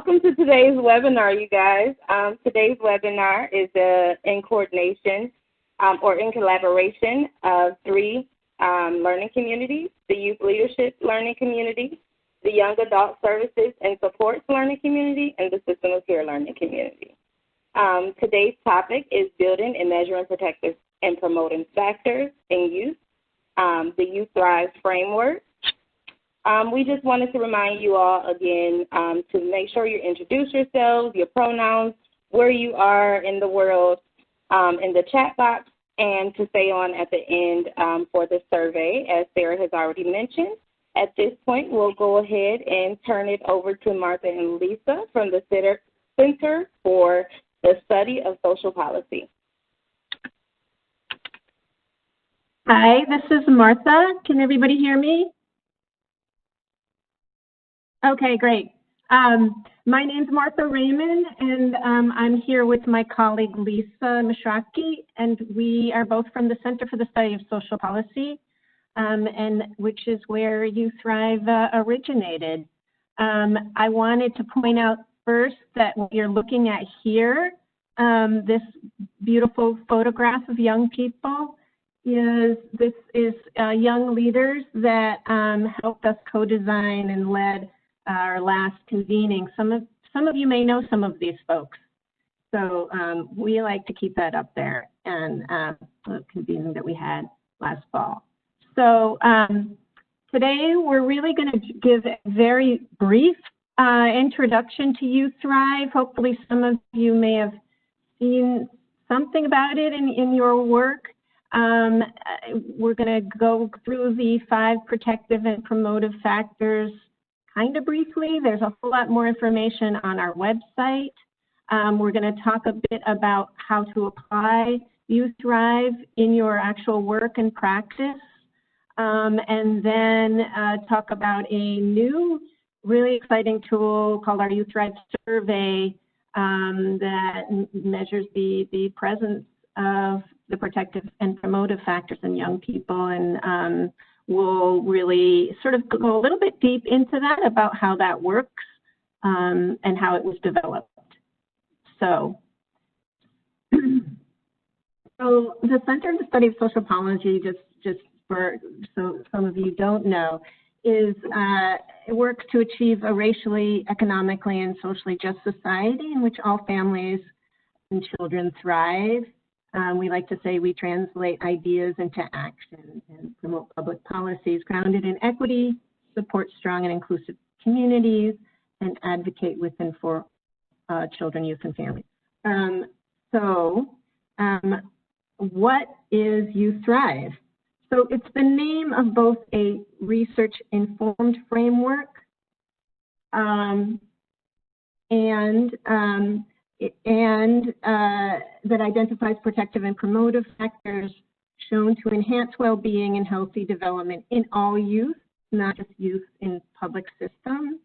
welcome to today's webinar, you guys. Today's webinar is in coordination or in collaboration of three learning communities: the Youth Leadership Learning Community, the Young Adult Services and Supports Learning Community, and the System of Care Learning Community. Today's topic is building and measuring protective and promoting factors in youth, the Youth Thrive framework. We just wanted to remind you all again to make sure you introduce yourselves, your pronouns, where you are in the world, in the chat box, and to stay on at the end for the survey, as Sarah has already mentioned. At this point, we'll go ahead and turn it over to Martha and Lisa from the Center for the Study of Social Policy. Hi, this is Martha. Can everybody hear me? Okay, great. My name's Martha Raimon, and I'm here with my colleague Lisa Mishraky, and we are both from the Center for the Study of Social Policy, and which is where Youth Thrive originated. I wanted to point out first that what you're looking at here, this beautiful photograph of young people, is young leaders that helped us co-design and led our last convening. Some of you may know some of these folks, so we like to keep that up there, and the convening that we had last fall. So today we're really going to give a very brief introduction to Youth Thrive. Hopefully some of you may have seen something about it in your work. We're going to go through the 5 protective and promotive factors kind of briefly. There's a whole lot more information on our website. We're going to talk a bit about how to apply Youth Thrive in your actual work and practice, and then talk about a new, really exciting tool called our Youth Thrive survey that measures the presence of the protective and promotive factors in young people, and we'll really sort of go a little bit deep into that about how that works and how it was developed. So the Center for the Study of Social Policy, just for so some of you don't know, is it works to achieve a racially, economically, and socially just society in which all families and children thrive. We like to say we translate ideas into action and promote public policies grounded in equity, support strong and inclusive communities, and advocate with and for children, youth, and families. What is Youth Thrive? So it's the name of both a research-informed framework that identifies protective and promotive factors shown to enhance well-being and healthy development in all youth, not just youth in public systems.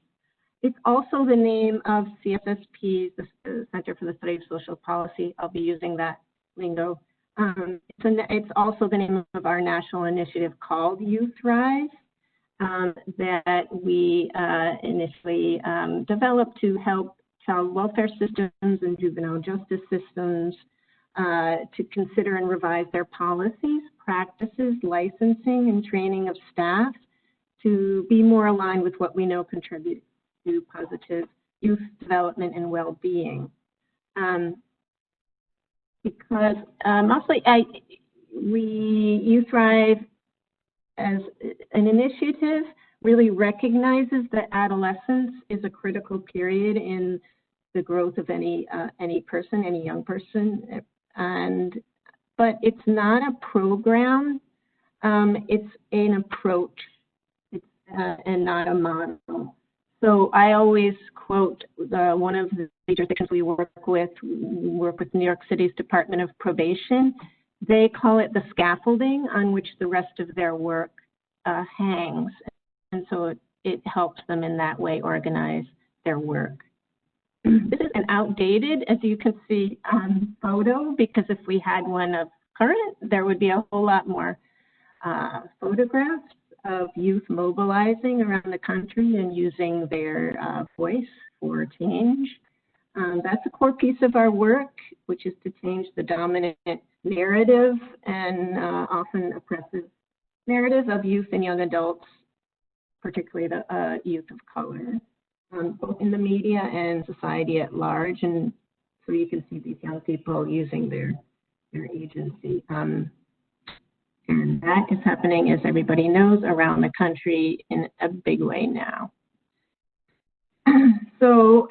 It's also the name of CSSP, the Center for the Study of Social Policy. I'll be using that lingo. It's also the name of our national initiative called Youth Thrive that we initially developed to help child welfare systems and juvenile justice systems to consider and revise their policies, practices, licensing, and training of staff to be more aligned with what we know contributes to positive youth development and well-being. Because mostly Youth Thrive as an initiative really recognizes that adolescence is a critical period in the growth of any person, any young person, but it's not a program. It's an approach, and not a model. So I always quote one of the jurisdictions we work with New York City's Department of Probation. They call it the scaffolding on which the rest of their work hangs. And so it helps them in that way organize their work. This is an outdated, as you can see, photo, because if we had one of current, there would be a whole lot more photographs of youth mobilizing around the country and using their voice for change. That's a core piece of our work, which is to change the dominant narrative and often oppressive narrative of youth and young adults, particularly the youth of color, both in the media and society at large. And so you can see these young people using their agency. And that is happening, as everybody knows, around the country in a big way now. So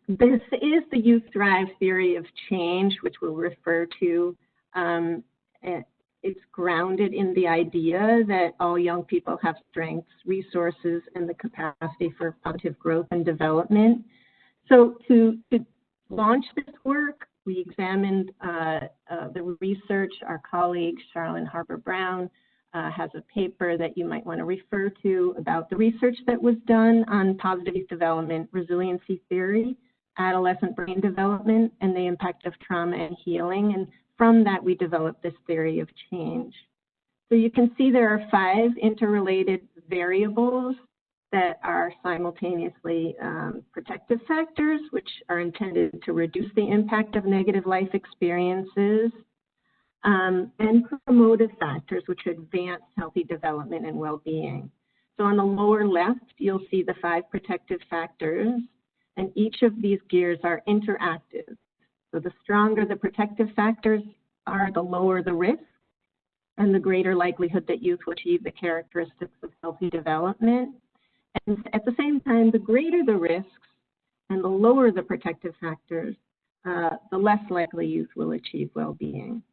this is the Youth Thrive theory of change, which we'll refer to. It's grounded in the idea that all young people have strengths, resources, and the capacity for positive growth and development. So to launch this work, we examined the research. Our colleague, Charlene Harper-Brown, has a paper that you might want to refer to about the research that was done on positive youth development, resiliency theory, adolescent brain development, and the impact of trauma and healing. And from that, we developed this theory of change. So you can see there are 5 interrelated variables that are simultaneously protective factors, which are intended to reduce the impact of negative life experiences, and promotive factors, which advance healthy development and well-being. So on the lower left, you'll see the 5 protective factors, and each of these gears are interactive. So the stronger the protective factors are, the lower the risk, and the greater likelihood that youth will achieve the characteristics of healthy development. And at the same time, the greater the risks and the lower the protective factors, the less likely youth will achieve well-being.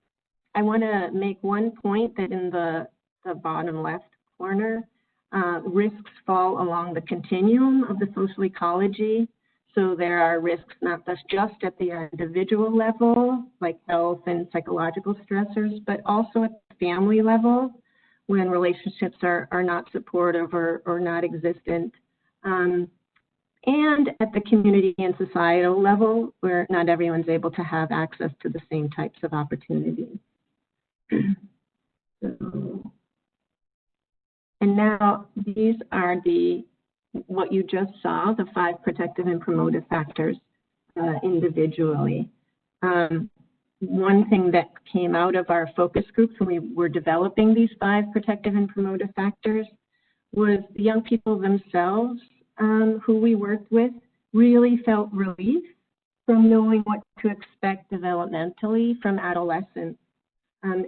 I want to make one point that in the bottom left corner, risks fall along the continuum of the social ecology. So there are risks not just at the individual level, like health and psychological stressors, but also at the family level, when relationships are not supportive or not existent, and at the community and societal level, where not everyone's able to have access to the same types of opportunities. And now these are what you just saw, the 5 protective and promotive factors individually. One thing that came out of our focus groups when we were developing these 5 protective and promotive factors was the young people themselves who we worked with really felt relief from knowing what to expect developmentally from adolescents. And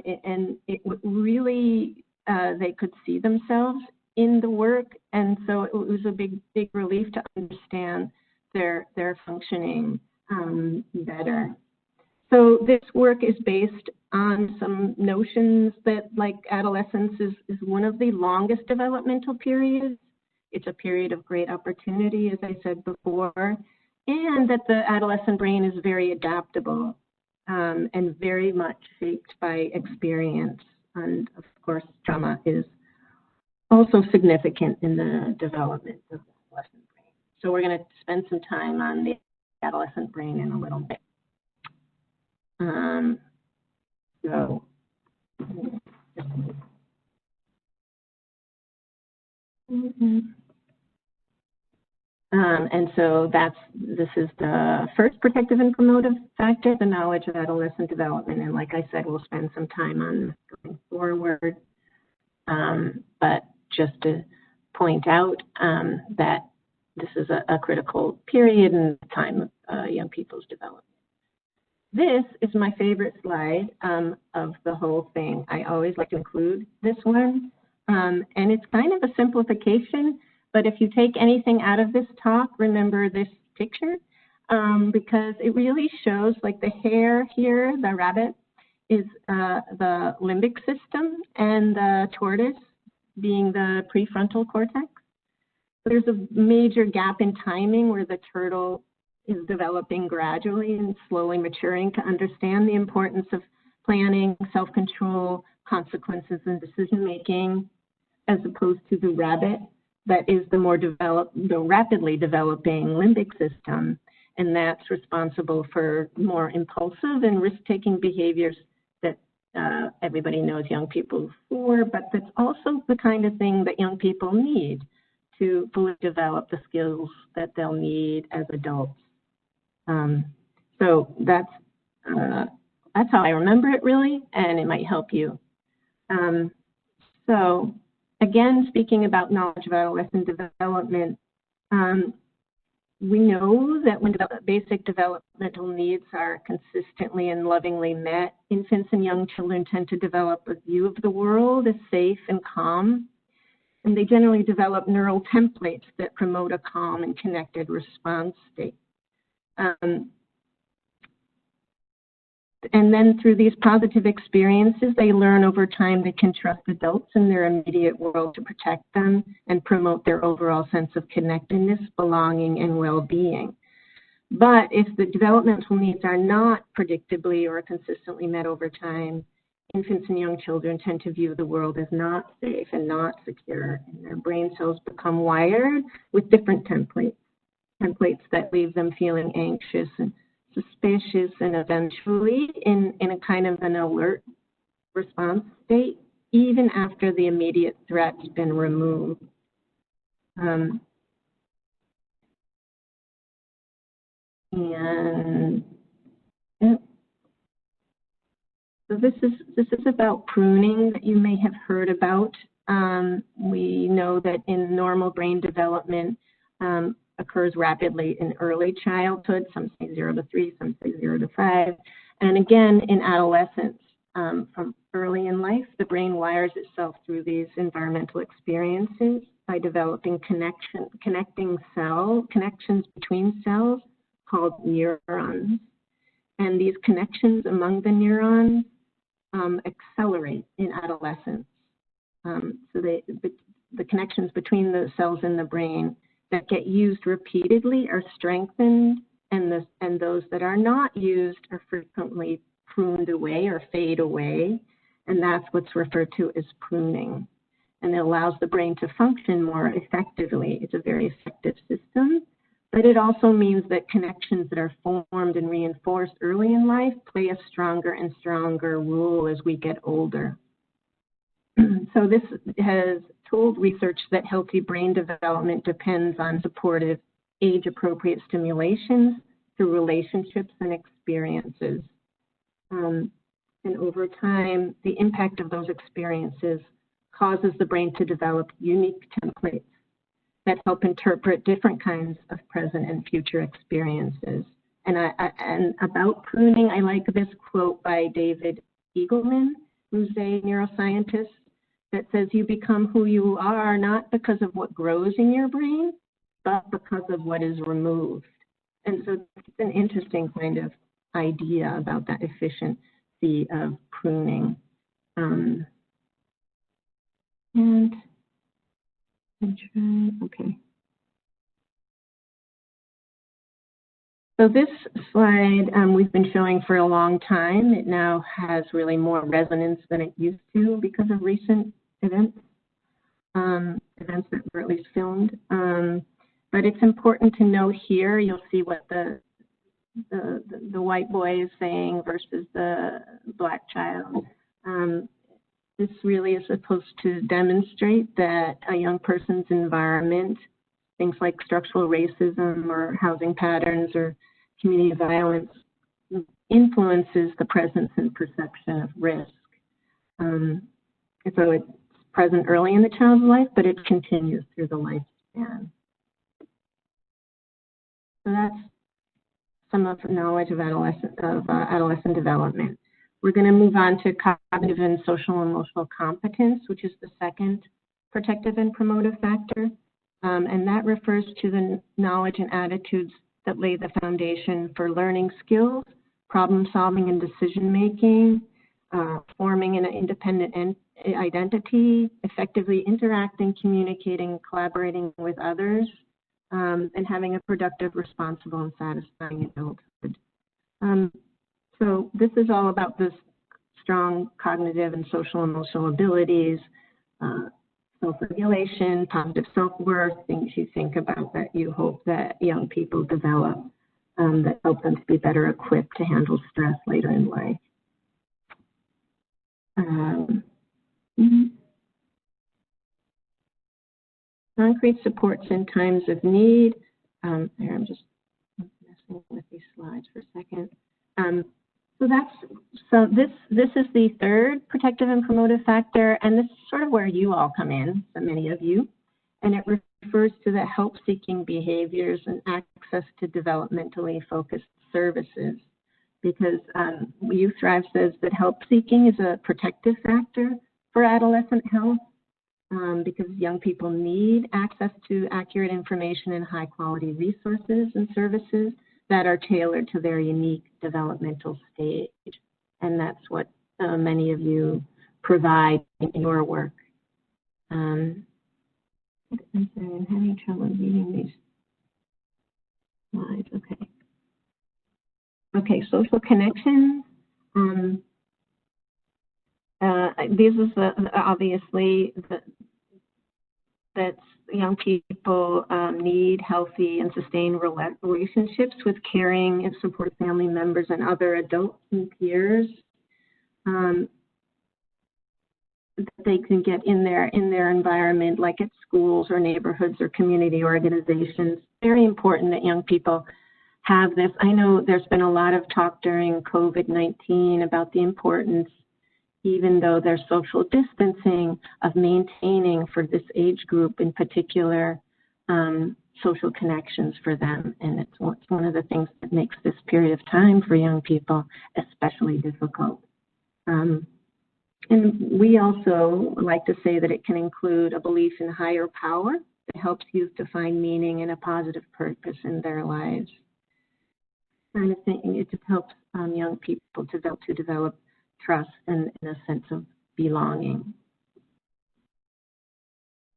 it really, they could see themselves in the work, and so it was a big relief to understand their functioning better. So this work is based on some notions that, like, adolescence is one of the longest developmental periods. It's a period of great opportunity, as I said before, and that the adolescent brain is very adaptable and very much shaped by experience. And of course, trauma is also significant in the development of the adolescent brain. So we're going to spend some time on the adolescent brain in a little bit. And so this is the first protective and promotive factor, the knowledge of adolescent development. And like I said, we'll spend some time on this going forward. But just to point out that this is a critical period in the time of young people's development. This is my favorite slide of the whole thing. I always like to include this one. And it's kind of a simplification, but if you take anything out of this talk, remember this picture, because it really shows, like, the hair here, the rabbit, is the limbic system, and the tortoise being the prefrontal cortex. There's a major gap in timing where the turtle is developing gradually and slowly maturing to understand the importance of planning, self-control, consequences, and decision-making, as opposed to the rabbit that is the rapidly developing limbic system, and that's responsible for more impulsive and risk-taking behaviors that everybody knows young people for, but that's also the kind of thing that young people need to fully develop the skills that they'll need as adults. So that's how I remember it, really, and it might help you. So again, speaking about knowledge of adolescent development, we know that when basic developmental needs are consistently and lovingly met, infants and young children tend to develop a view of the world as safe and calm. And they generally develop neural templates that promote a calm and connected response state. And then through these positive experiences, they learn over time they can trust adults in their immediate world to protect them and promote their overall sense of connectedness, belonging, and well-being. But if the developmental needs are not predictably or consistently met over time, infants and young children tend to view the world as not safe and not secure, and their brain cells become wired with different templates that leave them feeling anxious and suspicious, and eventually in a kind of an alert response state, even after the immediate threat's been removed. So this is about pruning that you may have heard about. We know that in normal brain development occurs rapidly in early childhood. Some say 0 to 3, some say 0 to 5. And again, in adolescence, from early in life, the brain wires itself through these environmental experiences by developing connections between cells called neurons. And these connections among the neurons accelerate in adolescence. So the connections between the cells in the brain that get used repeatedly are strengthened, and those that are not used are frequently pruned away or fade away, and that's what's referred to as pruning. And it allows the brain to function more effectively. It's a very effective system, but it also means that connections that are formed and reinforced early in life play a stronger and stronger role as we get older. So this has told research that healthy brain development depends on supportive, age-appropriate stimulations through relationships and experiences. And over time, the impact of those experiences causes the brain to develop unique templates that help interpret different kinds of present and future experiences. And about pruning, I like this quote by David Eagleman, who's a neuroscientist, that says you become who you are not because of what grows in your brain, but because of what is removed. And so it's an interesting kind of idea about that efficiency of pruning. Okay. So this slide we've been showing for a long time. It now has really more resonance than it used to because of recent events that were at least filmed. But it's important to note here, you'll see what the white boy is saying versus the black child. This really is supposed to demonstrate that a young person's environment, things like structural racism or housing patterns or community violence, influences the presence and perception of risk. So it's present early in the child's life, but it continues through the lifespan. So that's some of the knowledge of adolescent development. We're going to move on to cognitive and social emotional competence, which is the second protective and promotive factor. And that refers to the knowledge and attitudes that lay the foundation for learning skills, problem solving and decision making, forming an independent identity, effectively interacting, communicating, collaborating with others, and having a productive, responsible, and satisfying adulthood. So this is all about this strong cognitive and social emotional abilities, self-regulation, positive self-worth, things you think about that you hope that young people develop that help them to be better equipped to handle stress later in life. concrete supports in times of need. There, I'm just messing with these slides for a second. This is the third protective and promotive factor, and this is sort of where you all come in, so many of you, and it refers to the help-seeking behaviors and access to developmentally focused services. Because Youth Thrive says that help-seeking is a protective factor for adolescent health, because young people need access to accurate information and high-quality resources and services that are tailored to their unique developmental stage. And that's what many of you provide in your work. I'm sorry, I'm having trouble reading these slides. Okay. Okay, social connections. This is obviously that young people need healthy and sustained relationships with caring and support family members and other adults and peers. That they can get in their environment, like at schools or neighborhoods or community organizations. Very important that young people have this. I know there's been a lot of talk during COVID-19 about the importance, even though there's social distancing, of maintaining for this age group in particular social connections for them. And it's one of the things that makes this period of time for young people especially difficult. And we also like to say that it can include a belief in higher power that helps youth to find meaning and a positive purpose in their lives. Kind of thing, it just helps young people to develop trust and a sense of belonging.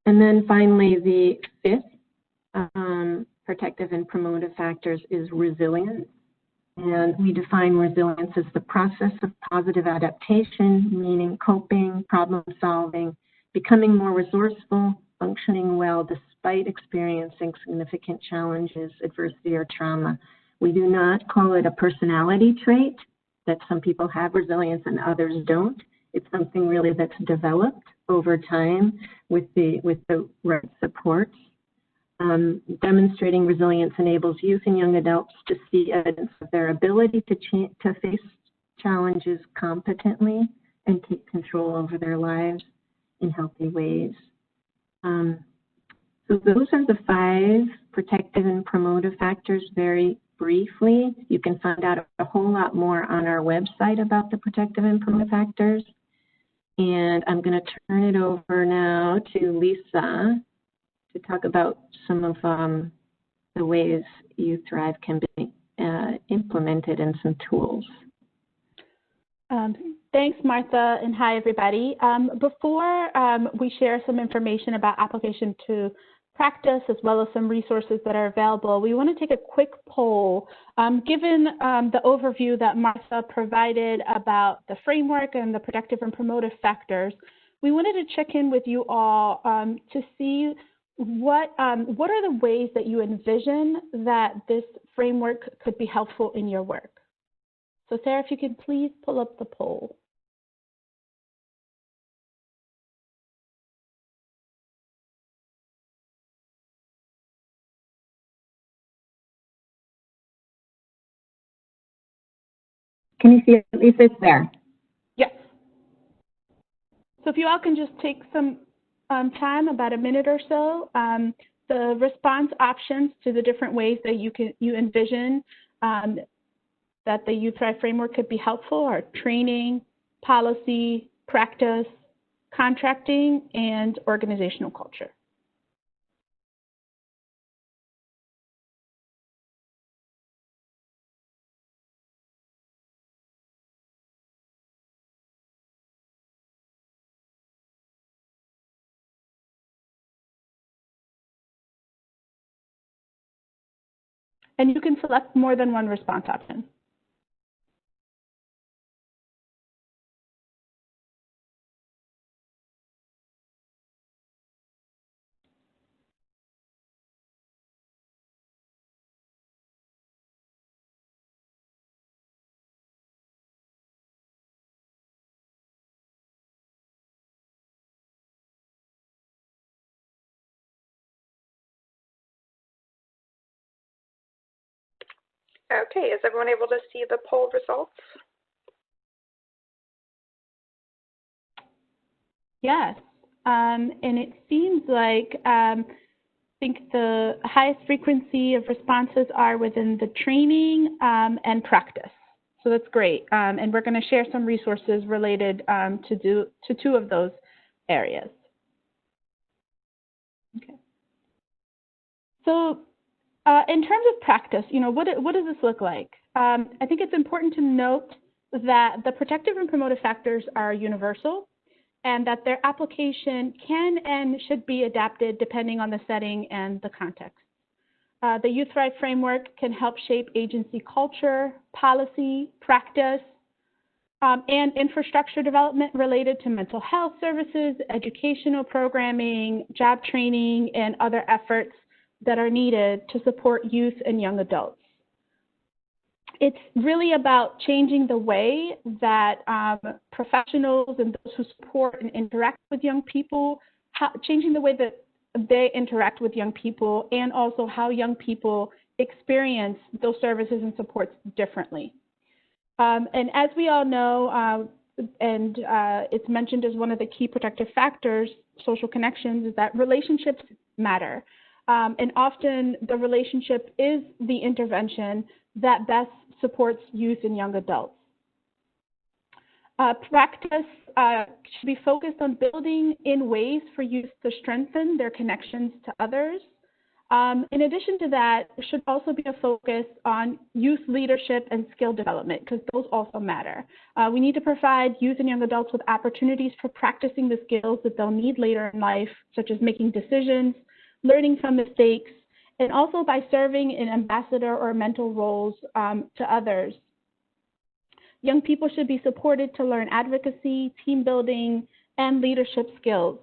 And then finally, the fifth protective and promotive factors is resilience. And we define resilience as the process of positive adaptation, meaning coping, problem solving, becoming more resourceful, functioning well despite experiencing significant challenges, adversity, or trauma. We do not call it a personality trait, that some people have resilience and others don't. It's something really that's developed over time with the right supports. Demonstrating resilience enables youth and young adults to see evidence of their ability to face challenges competently and take control over their lives in healthy ways. So those are the 5 protective and promotive factors very briefly. You can find out a whole lot more on our website about the protective and promotive factors. And I'm going to turn it over now to Lisa to talk about some of the ways Youth Thrive can be implemented and some tools. Thanks, Martha, and hi, everybody. Before we share some information about application to practice as well as some resources that are available, we want to take a quick poll. Given the overview that Martha provided about the framework and the protective and promotive factors, we wanted to check in with you all to see what are the ways that you envision that this framework could be helpful in your work. So Sarah, if you could please pull up the poll. Can you see it? At least it's there. Yes. So if you all can just take some time, about a minute or so, the response options to the different ways that you envision that the Youth Thrive framework could be helpful are training, policy, practice, contracting, and organizational culture. And you can select more than one response option. Okay, is everyone able to see the poll results? Yes, and it seems like I think the highest frequency of responses are within the training and practice. So that's great, and we're going to share some resources related to two of those areas. Okay. So in terms of practice, what does this look like? I think it's important to note that the protective and promotive factors are universal, and that their application can and should be adapted depending on the setting and the context. The Youth Thrive framework can help shape agency culture, policy, practice, and infrastructure development related to mental health services, educational programming, job training, and other efforts that are needed to support youth and young adults. It's really about changing the way that professionals and those who support and interact with young people, changing the way that they interact with young people, and also how young people experience those services and supports differently. And as we all know, it's mentioned as one of the key protective factors, social connections, is that relationships matter. And often the relationship is the intervention that best supports youth and young adults. Practice should be focused on building in ways for youth to strengthen their connections to others. In addition to that, there should also be a focus on youth leadership and skill development, because those also matter. We need to provide youth and young adults with opportunities for practicing the skills that they'll need later in life, such as making decisions, learning from mistakes, and also by serving in ambassador or mentor roles to others. Young people should be supported to learn advocacy, team building, and leadership skills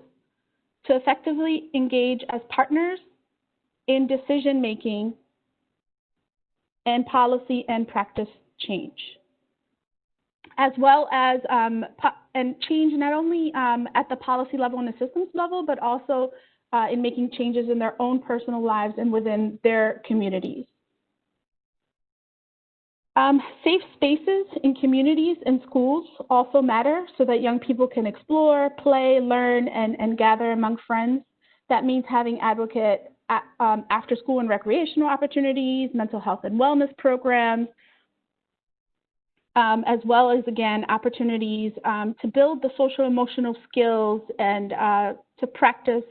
to effectively engage as partners in decision-making and policy and practice change, as well as and change not only at the policy level and the systems level, but also in making changes in their own personal lives and within their communities. Safe spaces in communities and schools also matter so that young people can explore, play, learn, and gather among friends. That means having advocate after school and recreational opportunities, mental health and wellness programs, as well as, again, opportunities to build the social emotional skills and to practice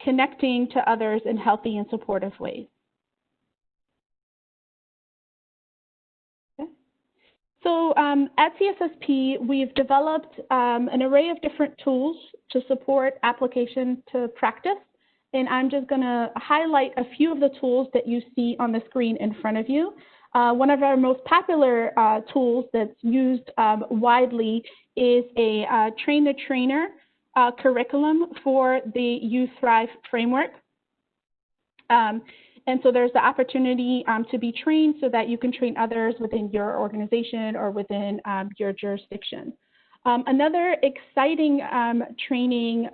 connecting to others in healthy and supportive ways. Okay. So at CSSP, we've developed an array of different tools to support application to practice. And I'm just going to highlight a few of the tools that you see on the screen in front of you. One of our most popular tools that's used widely is a train-the-trainer curriculum for the Youth Thrive framework. And so there's the opportunity to be trained so that you can train others within your organization or within your jurisdiction. Another exciting training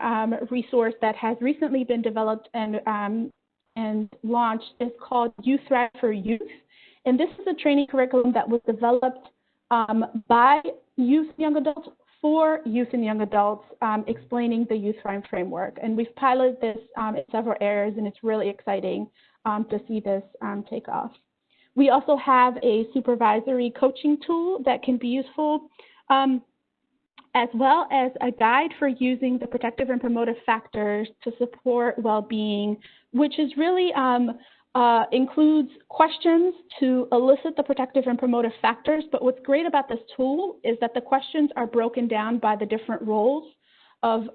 resource that has recently been developed and launched is called Youth Thrive for Youth. And this is a training curriculum that was developed by youth and young adults for youth and young adults, explaining the Youth Thrive framework. And we've piloted this in several areas, and it's really exciting to see this take off. We also have a supervisory coaching tool that can be useful, as well as a guide for using the protective and promotive factors to support well-being, which is really includes questions to elicit the protective and promotive factors. But what's great about this tool is that the questions are broken down by the different roles of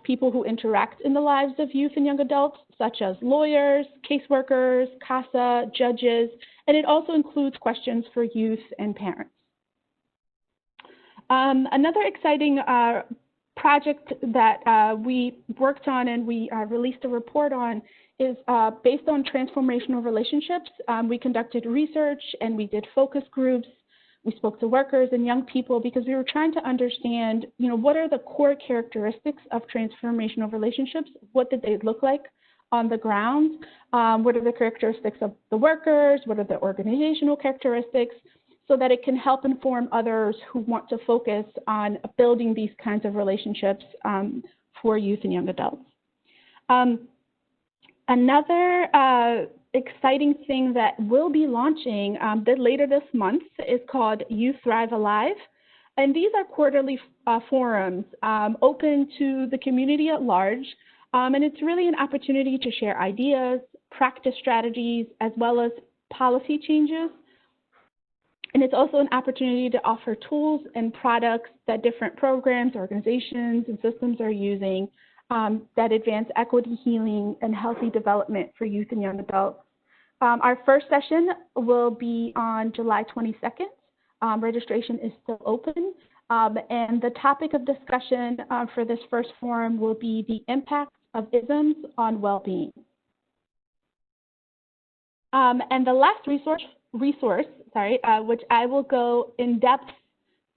people who interact in the lives of youth and young adults, such as lawyers, caseworkers, CASA, judges, and it also includes questions for youth and parents. Another exciting project that we worked on and we released a report on is based on transformational relationships. We conducted research and we did focus groups. We spoke to workers and young people because we were trying to understand, what are the core characteristics of transformational relationships? What did they look like on the ground. What are the characteristics of the workers? What are the organizational characteristics? So that it can help inform others who want to focus on building these kinds of relationships for youth and young adults. Another exciting thing that we'll be launching later this month is called Youth Thrive Alive. And these are quarterly forums open to the community at large. And it's really an opportunity to share ideas, practice strategies, as well as policy changes. And it's also an opportunity to offer tools and products that different programs, organizations, and systems are using that advance equity, healing, and healthy development for youth and young adults. Our first session will be on July 22nd. Registration is still open. And the topic of discussion for this first forum will be the impact of isms on well-being. And the last resource, which I will go in depth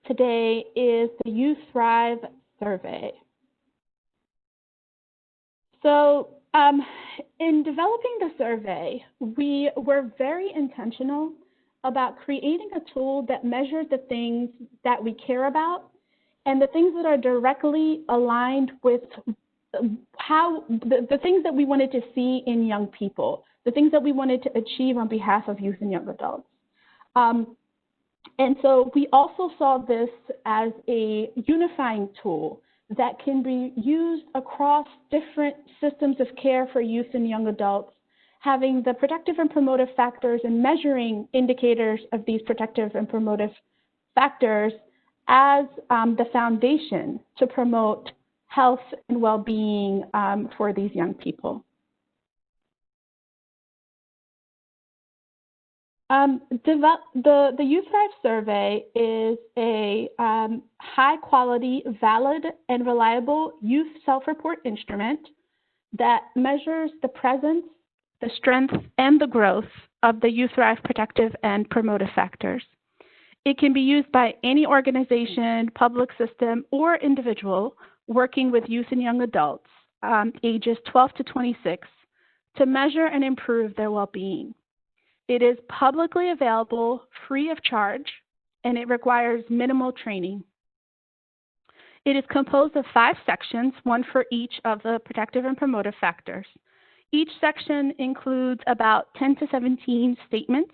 today, is the Youth Thrive survey. So in developing the survey, we were very intentional about creating a tool that measured the things that we care about and the things that are directly aligned with how the things that we wanted to see in young people, the things that we wanted to achieve on behalf of youth and young adults. And so we also saw this as a unifying tool that can be used across different systems of care for youth and young adults, having the protective and promotive factors and measuring indicators of these protective and promotive factors as the foundation to promote health and well-being for these young people. The Youth Thrive survey is a high-quality, valid, and reliable youth self-report instrument that measures the presence, the strength, and the growth of the Youth Thrive protective and promotive factors. It can be used by any organization, public system, or individual working with youth and young adults, ages 12 to 26, to measure and improve their well-being. It is publicly available, free of charge, and it requires minimal training. It is composed of 5 sections, one for each of the protective and promotive factors. Each section includes about 10 to 17 statements.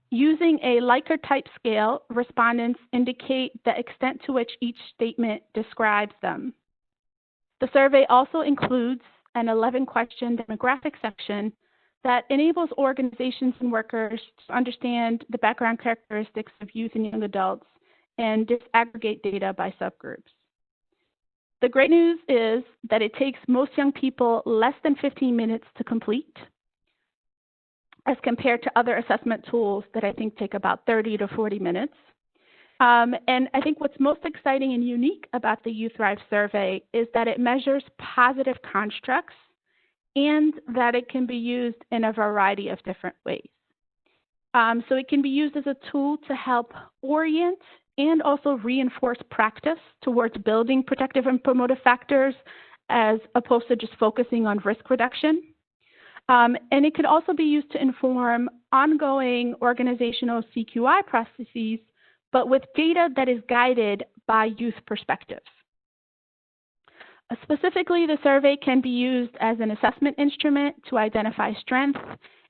Using a Likert type scale, respondents indicate the extent to which each statement describes them. The survey also includes an 11-question demographic section that enables organizations and workers to understand the background characteristics of youth and young adults and disaggregate data by subgroups. The great news is that it takes most young people less than 15 minutes to complete, as compared to other assessment tools that I think take about 30 to 40 minutes. And I think what's most exciting and unique about the Youth Thrive survey is that it measures positive constructs and that it can be used in a variety of different ways. So it can be used as a tool to help orient and also reinforce practice towards building protective and promotive factors as opposed to just focusing on risk reduction. And it could also be used to inform ongoing organizational CQI processes, but with data that is guided by youth perspectives. Specifically, the survey can be used as an assessment instrument to identify strengths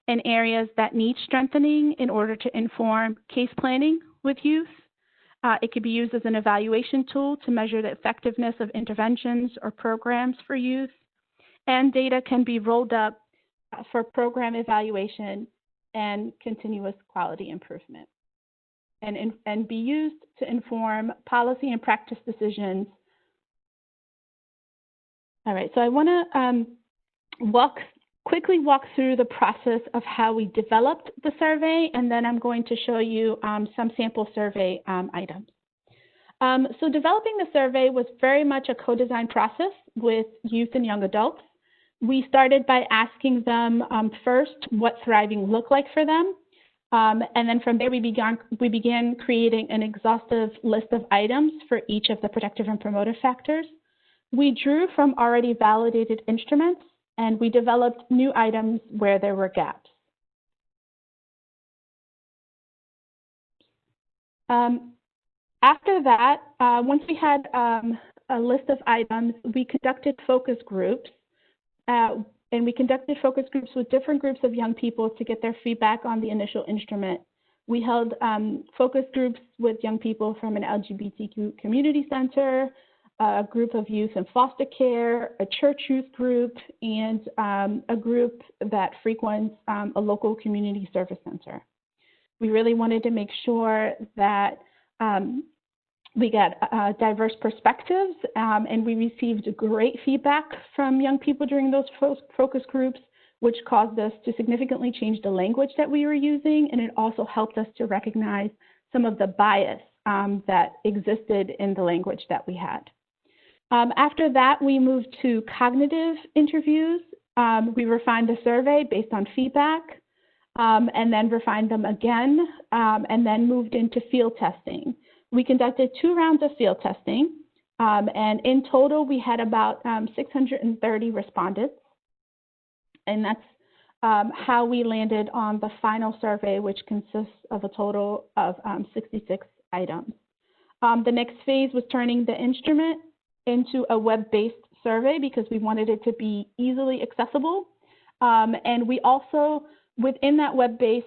and areas that need strengthening in order to inform case planning with youth. It can be used as an evaluation tool to measure the effectiveness of interventions or programs for youth. And data can be rolled up for program evaluation and continuous quality improvement, and be used to inform policy and practice decisions. All right, so I want to quickly walk through the process of how we developed the survey, and then I'm going to show you some sample survey items. So developing the survey was very much a co-design process with youth and young adults. We started by asking them first what thriving looked like for them. And then from there, we began creating an exhaustive list of items for each of the protective and promotive factors. We drew from already validated instruments and we developed new items where there were gaps. After that, once we had a list of items, we conducted focus groups. And we conducted focus groups with different groups of young people to get their feedback on the initial instrument. We held focus groups with young people from an LGBTQ community center, a group of youth in foster care, a church youth group, and a group that frequents a local community service center. We really wanted to make sure that we got diverse perspectives, and we received great feedback from young people during those focus groups, which caused us to significantly change the language that we were using, and it also helped us to recognize some of the bias that existed in the language that we had. After that, we moved to cognitive interviews. We refined the survey based on feedback, and then refined them again, and then moved into field testing. We conducted 2 rounds of field testing, and in total, we had about 630 respondents. And that's how we landed on the final survey, which consists of a total of 66 items. The next phase was turning the instrument into a web-based survey because we wanted it to be easily accessible. And we also, within that web-based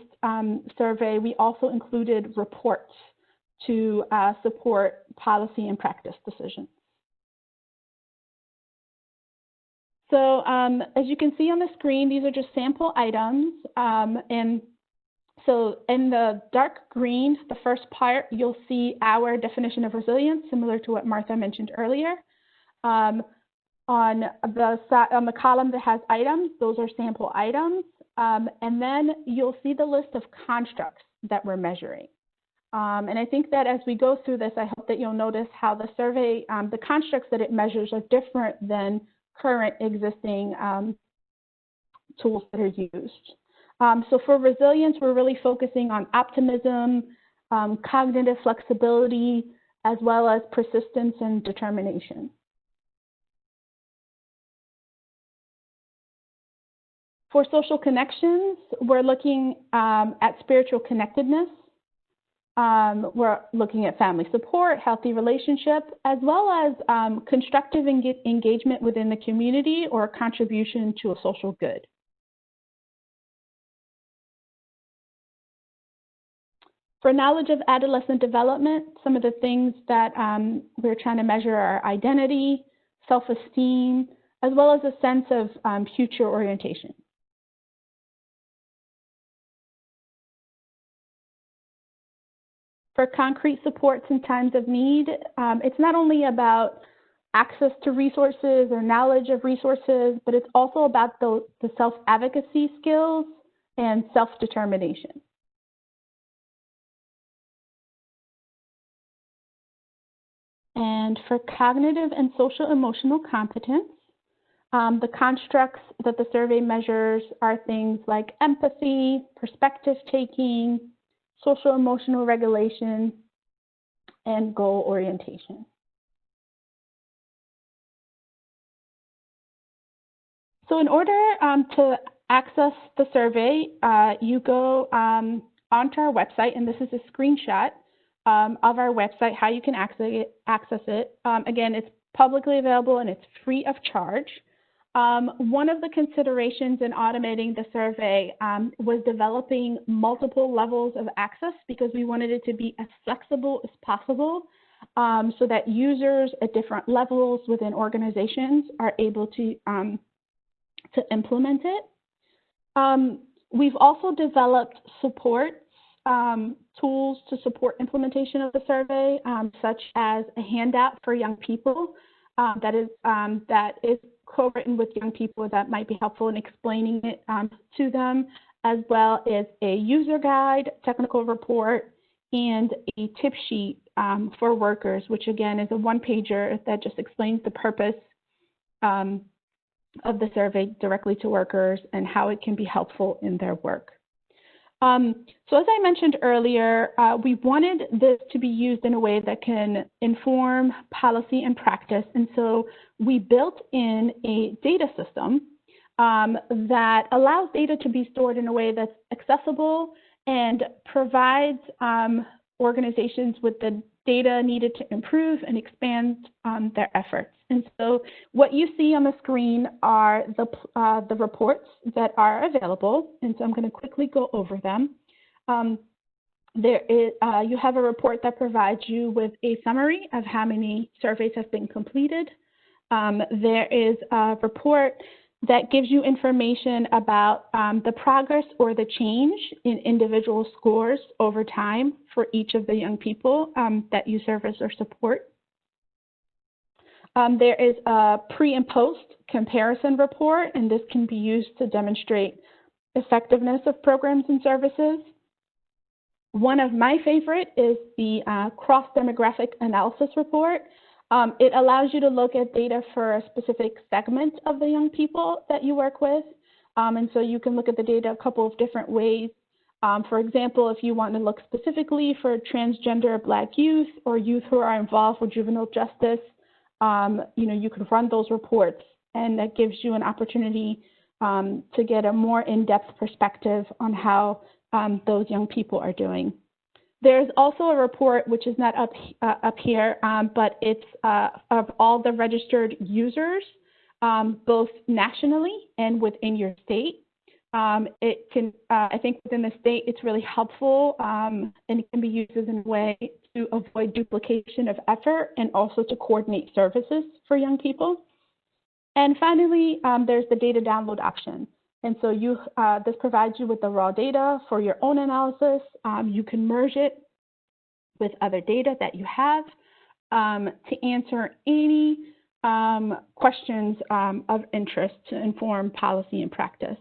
survey, we also included reports to support policy and practice decisions. So as you can see on the screen, these are just sample items. And so in the dark green, the first part, you'll see our definition of resilience, similar to what Martha mentioned earlier. On the column that has items, those are sample items. And then you'll see the list of constructs that we're measuring. And I think that as we go through this, I hope that you'll notice how the survey, the constructs that it measures are different than current existing tools that are used. So for resilience, we're really focusing on optimism, cognitive flexibility, as well as persistence and determination. For social connections, we're looking at spiritual connectedness. We're looking at family support, healthy relationship, as well as constructive engagement within the community or contribution to a social good. For knowledge of adolescent development, some of the things that we're trying to measure are identity, self-esteem, as well as a sense of future orientation. For concrete supports in times of need, it's not only about access to resources or knowledge of resources, but it's also about the self-advocacy skills and self-determination. And for cognitive and social emotional competence, the constructs that the survey measures are things like empathy, perspective taking, social emotional regulation, and goal orientation. So in order to access the survey, you go onto our website, and this is a screenshot of our website, how you can access it. Again, it's publicly available and it's free of charge. One of the considerations in automating the survey was developing multiple levels of access because we wanted it to be as flexible as possible so that users at different levels within organizations are able to implement it. We've also developed support tools to support implementation of the survey, such as a handout for young people that is co-written with young people that might be helpful in explaining it to them, as well as a user guide, technical report, and a tip sheet for workers, which again is a one-pager that just explains the purpose of the survey directly to workers and how it can be helpful in their work. So as I mentioned earlier, we wanted this to be used in a way that can inform policy and practice. And so we built in a data system that allows data to be stored in a way that's accessible and provides organizations with the data needed to improve and expand their efforts. And so what you see on the screen are the reports that are available. And so I'm going to quickly go over them. You have a report that provides you with a summary of how many surveys have been completed. There is a report that gives you information about the progress or the change in individual scores over time for each of the young people that you service or support. There is a pre and post comparison report, and this can be used to demonstrate effectiveness of programs and services. One of my favorite is the cross-demographic analysis report. It allows you to look at data for a specific segment of the young people that you work with. And so you can look at the data a couple of different ways. For example, if you want to look specifically for transgender Black youth or youth who are involved with juvenile justice, you could run those reports, and that gives you an opportunity to get a more in-depth perspective on how those young people are doing. There's also a report, which is not up here, but it's of all the registered users, both nationally and within your state. It can, I think within the state, it's really helpful, and it can be used as a way to avoid duplication of effort and also to coordinate services for young people. And finally, there's the data download option. And so this provides you with the raw data for your own analysis. You can merge it with other data that you have to answer any questions of interest to inform policy and practice.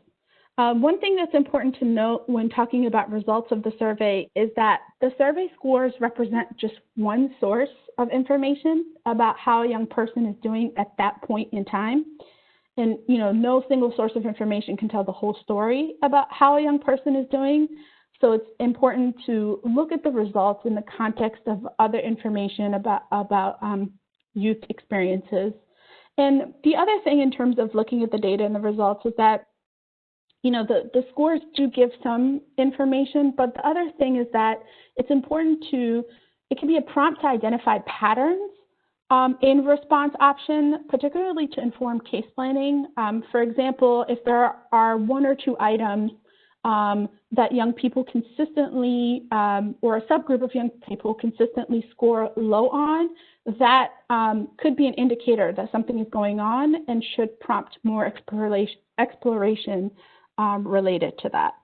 One thing that's important to note when talking about results of the survey is that the survey scores represent just one source of information about how a young person is doing at that point in time. And no single source of information can tell the whole story about how a young person is doing. So it's important to look at the results in the context of other information about youth experiences. And the other thing in terms of looking at the data and the results is that the scores do give some information, but the other thing is that it's important it can be a prompt to identify patterns in response option, particularly to inform case planning. For example, if there are one or two items that young people consistently, or a subgroup of young people consistently score low on, that could be an indicator that something is going on and should prompt more exploration related to that.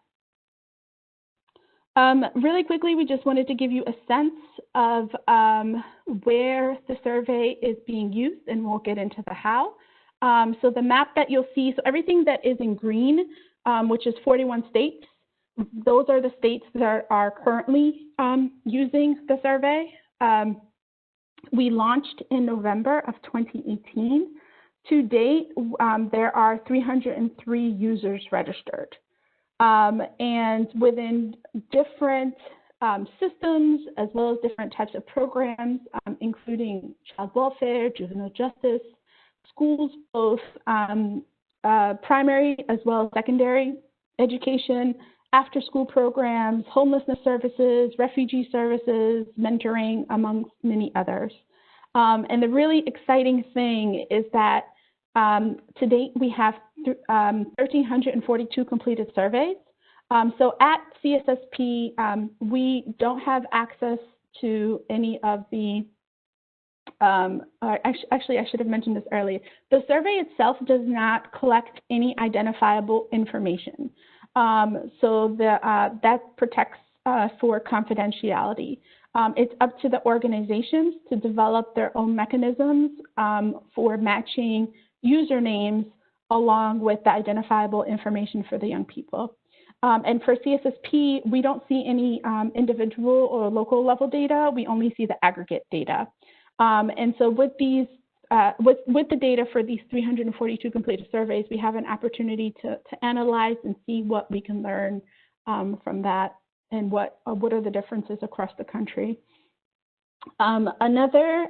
Really quickly, we just wanted to give you a sense of where the survey is being used, and we'll get into the how. So the map that you'll see, so everything that is in green, which is 41 states, those are the states that are currently using the survey. We launched in November of 2018. To date, there are 303 users registered. And within different systems, as well as different types of programs, including child welfare, juvenile justice, schools, both primary as well as secondary education, after-school programs, homelessness services, refugee services, mentoring, amongst many others. And the really exciting thing is that to date, we have 1,342 completed surveys. So at CSSP, we don't have access to any of the, actually, I should have mentioned this earlier. The survey itself does not collect any identifiable information. So that protects for confidentiality. It's up to the organizations to develop their own mechanisms for matching usernames along with the identifiable information for the young people. And for CSSP, we don't see any individual or local level data. We only see the aggregate data. And so with these, with the data for these 342 completed surveys, we have an opportunity to analyze and see what we can learn from that and what are the differences across the country. Another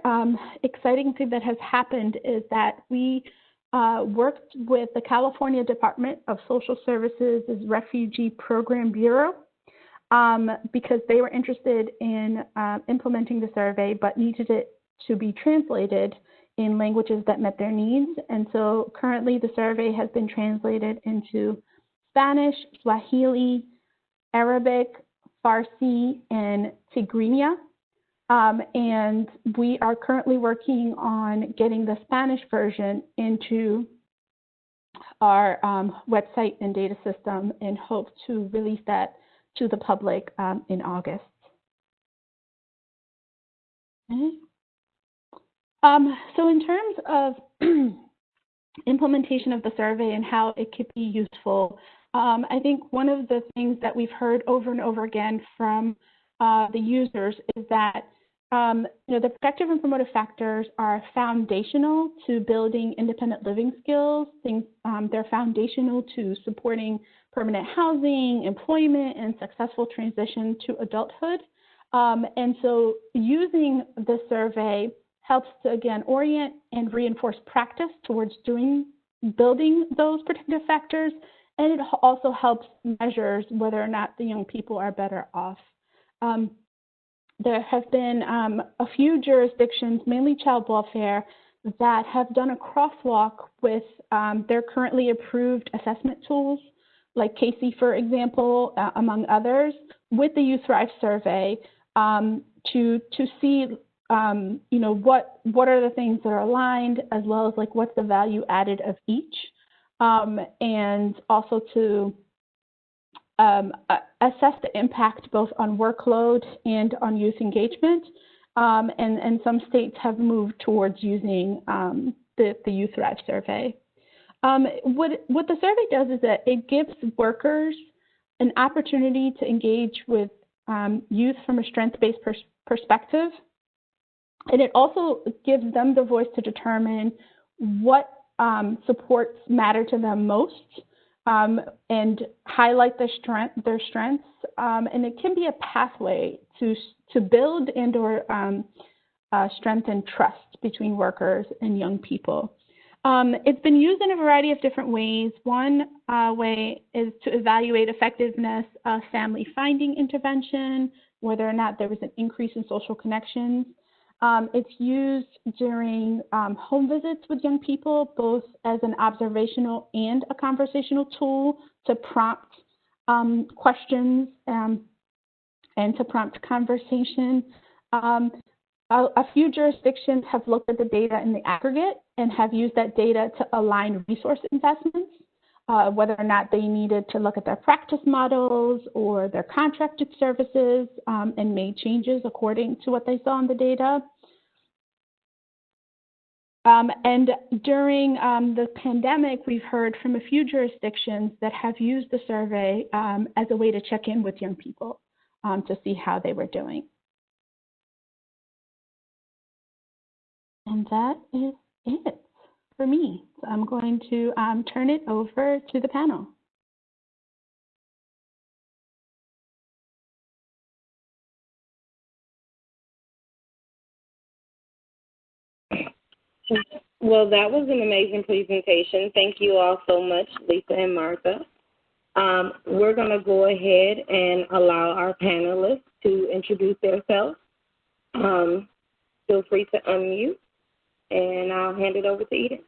exciting thing that has happened is that we worked with the California Department of Social Services' Refugee Program Bureau because they were interested in implementing the survey but needed it to be translated in languages that met their needs. And so currently the survey has been translated into Spanish, Swahili, Arabic, Farsi, and Tigrinya. And we are currently working on getting the Spanish version into our website and data system and hope to release that to the public in August. Okay. So in terms of implementation of the survey and how it could be useful, I think one of the things that we've heard over and over again from the users is that the protective and promotive factors are foundational to building independent living skills. They're foundational to supporting permanent housing, employment, and successful transition to adulthood. And so using the survey helps to, again, orient and reinforce practice towards building those protective factors. And it also helps measures whether or not the young people are better off. There have been a few jurisdictions, mainly child welfare, that have done a crosswalk with their currently approved assessment tools, like Casey, for example, among others, with the Youth Thrive survey to see, what are the things that are aligned, as well as like what's the value added of each, and also to assess the impact both on workload and on youth engagement. And some states have moved towards using the Youth Thrive survey. What the survey does is that it gives workers an opportunity to engage with youth from a strength-based perspective. And it also gives them the voice to determine what supports matter to them most, and highlight their strengths. And it can be a pathway to build and or strengthen trust between workers and young people. It's been used in a variety of different ways. One way is to evaluate effectiveness of family finding intervention, whether or not there was an increase in social connections. It's used during home visits with young people, both as an observational and a conversational tool to prompt questions and to prompt conversation. A few jurisdictions have looked at the data in the aggregate and have used that data to align resource investments, whether or not they needed to look at their practice models or their contracted services, and made changes according to what they saw in the data. And during the pandemic, we've heard from a few jurisdictions that have used the survey as a way to check in with young people to see how they were doing. And that is it for me. So I'm going to turn it over to the panel. Well, that was an amazing presentation. Thank you all so much, Lisa and Martha. We're going to go ahead and allow our panelists to introduce themselves. Feel free to unmute, and I'll hand it over to Eden.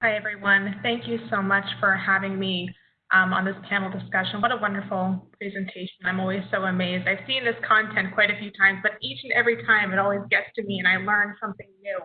Hi, everyone. Thank you so much for having me on this panel discussion. What a wonderful presentation. I'm always so amazed. I've seen this content quite a few times, but each and every time it always gets to me and I learn something new.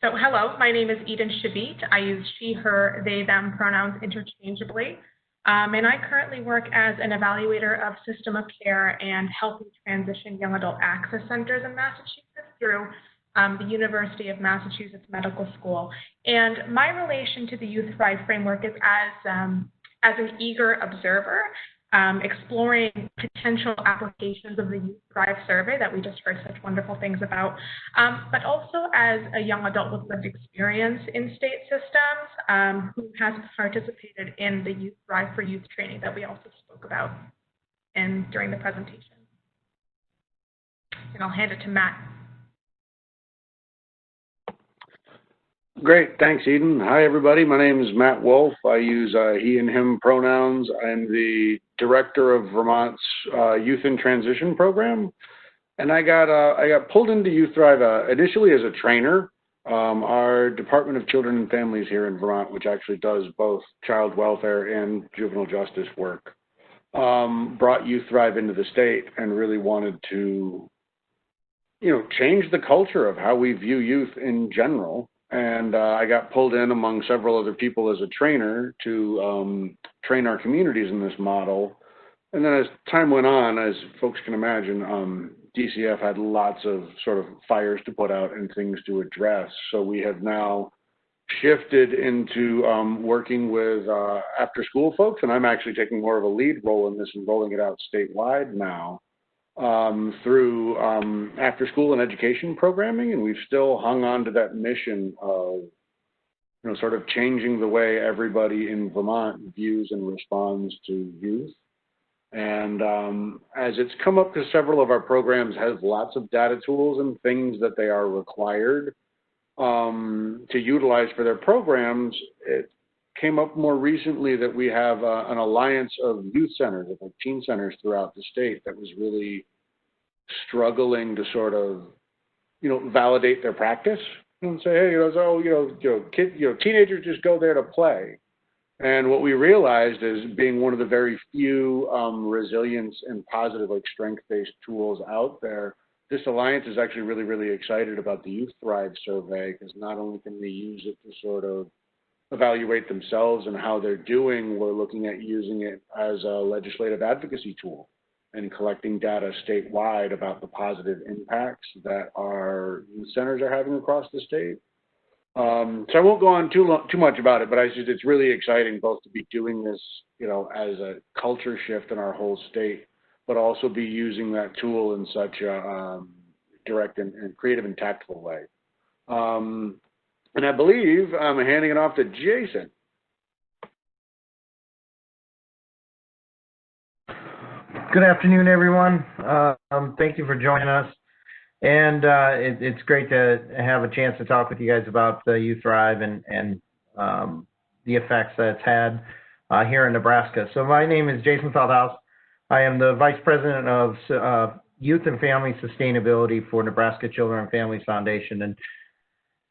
So hello, my name is Eden Shavit. I use she, her, they, them pronouns interchangeably. And I currently work as an evaluator of system of care and healthy transition young adult access centers in Massachusetts through the University of Massachusetts Medical School. And my relation to the Youth Thrive framework is as an eager observer, exploring potential applications of the Youth Thrive survey that we just heard such wonderful things about, but also as a young adult with lived experience in state systems who has participated in the Youth Thrive for Youth training that we also spoke about during the presentation. And I'll hand it to Matt. Great, thanks, Eden. Hi, everybody. My name is Matt Wolf. I use he and him pronouns. I'm the director of Vermont's Youth in Transition program, and I got pulled into Youth Thrive initially as a trainer. Our Department of Children and Families here in Vermont, which actually does both child welfare and juvenile justice work, brought Youth Thrive into the state and really wanted to, change the culture of how we view youth in general. And I got pulled in among several other people as a trainer to train our communities in this model. And then as time went on, as folks can imagine, DCF had lots of sort of fires to put out and things to address. So we have now shifted into working with after school folks, and I'm actually taking more of a lead role in this and rolling it out statewide now. Through after school and education programming, and we've still hung on to that mission of, sort of changing the way everybody in Vermont views and responds to youth. And as it's come up, because several of our programs have lots of data tools and things that they are required to utilize for their programs, it came up more recently that we have an alliance of youth centers, like teen centers throughout the state that was really struggling to sort of, validate their practice and say, hey, teenagers just go there to play. And what we realized is being one of the very few resilience and positive, like strength-based tools out there, this alliance is actually really, really excited about the Youth Thrive survey, because not only can they use it to sort of evaluate themselves and how they're doing, we're looking at using it as a legislative advocacy tool and collecting data statewide about the positive impacts that our youth centers are having across the state. So I won't go on too much about it, but it's really exciting both to be doing this, as a culture shift in our whole state, but also be using that tool in such a direct and creative and tactful way. And I believe I'm handing it off to Jason. Good afternoon, everyone. Thank you for joining us. And it's great to have a chance to talk with you guys about the Youth Thrive and the effects that it's had here in Nebraska. So my name is Jason Feldhaus. I am the Vice President of Youth and Family Sustainability for Nebraska Children and Families Foundation.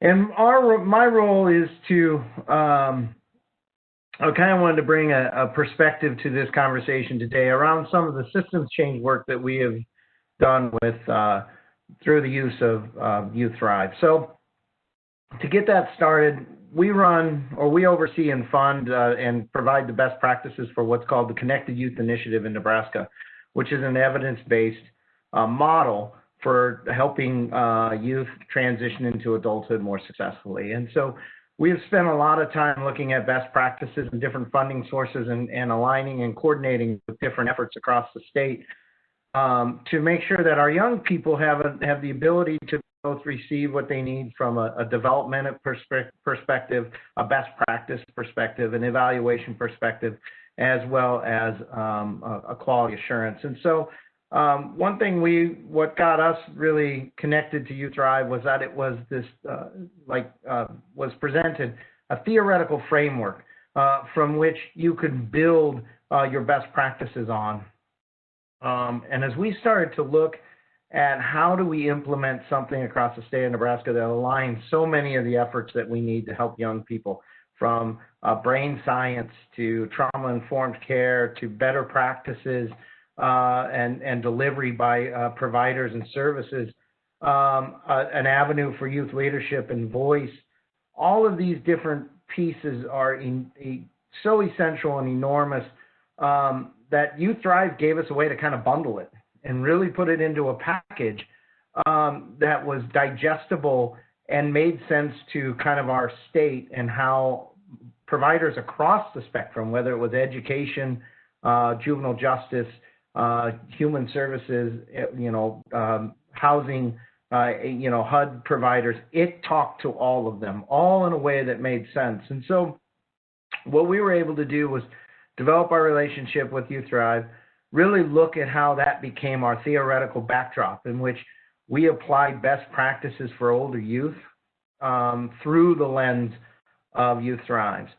And my role is to I kind of wanted to bring a perspective to this conversation today around some of the systems change work that we have done with through the use of Youth Thrive. So to get that started, we oversee and fund and provide the best practices for what's called the Connected Youth Initiative in Nebraska, which is an evidence-based model for helping youth transition into adulthood more successfully. And so we have spent a lot of time looking at best practices and different funding sources and aligning and coordinating with different efforts across the state to make sure that our young people have the ability to both receive what they need from a development perspective, a best practice perspective, an evaluation perspective, as well as a quality assurance. And so one thing what got us really connected to Youth Thrive was that it was this, was presented a theoretical framework from which you could build your best practices on. And as we started to look at how do we implement something across the state of Nebraska that aligns so many of the efforts that we need to help young people, from brain science to trauma-informed care to better practices, and delivery by providers and services, an avenue for youth leadership and voice. All of these different pieces are so essential and enormous that Youth Thrive gave us a way to kind of bundle it and really put it into a package that was digestible and made sense to kind of our state and how providers across the spectrum, whether it was education, juvenile justice, human services, housing, HUD providers, it talked to all of them, all in a way that made sense. And so what we were able to do was develop our relationship with Youth Thrive, really look at how that became our theoretical backdrop in which we applied best practices for older youth through the lens of Youth Thrives.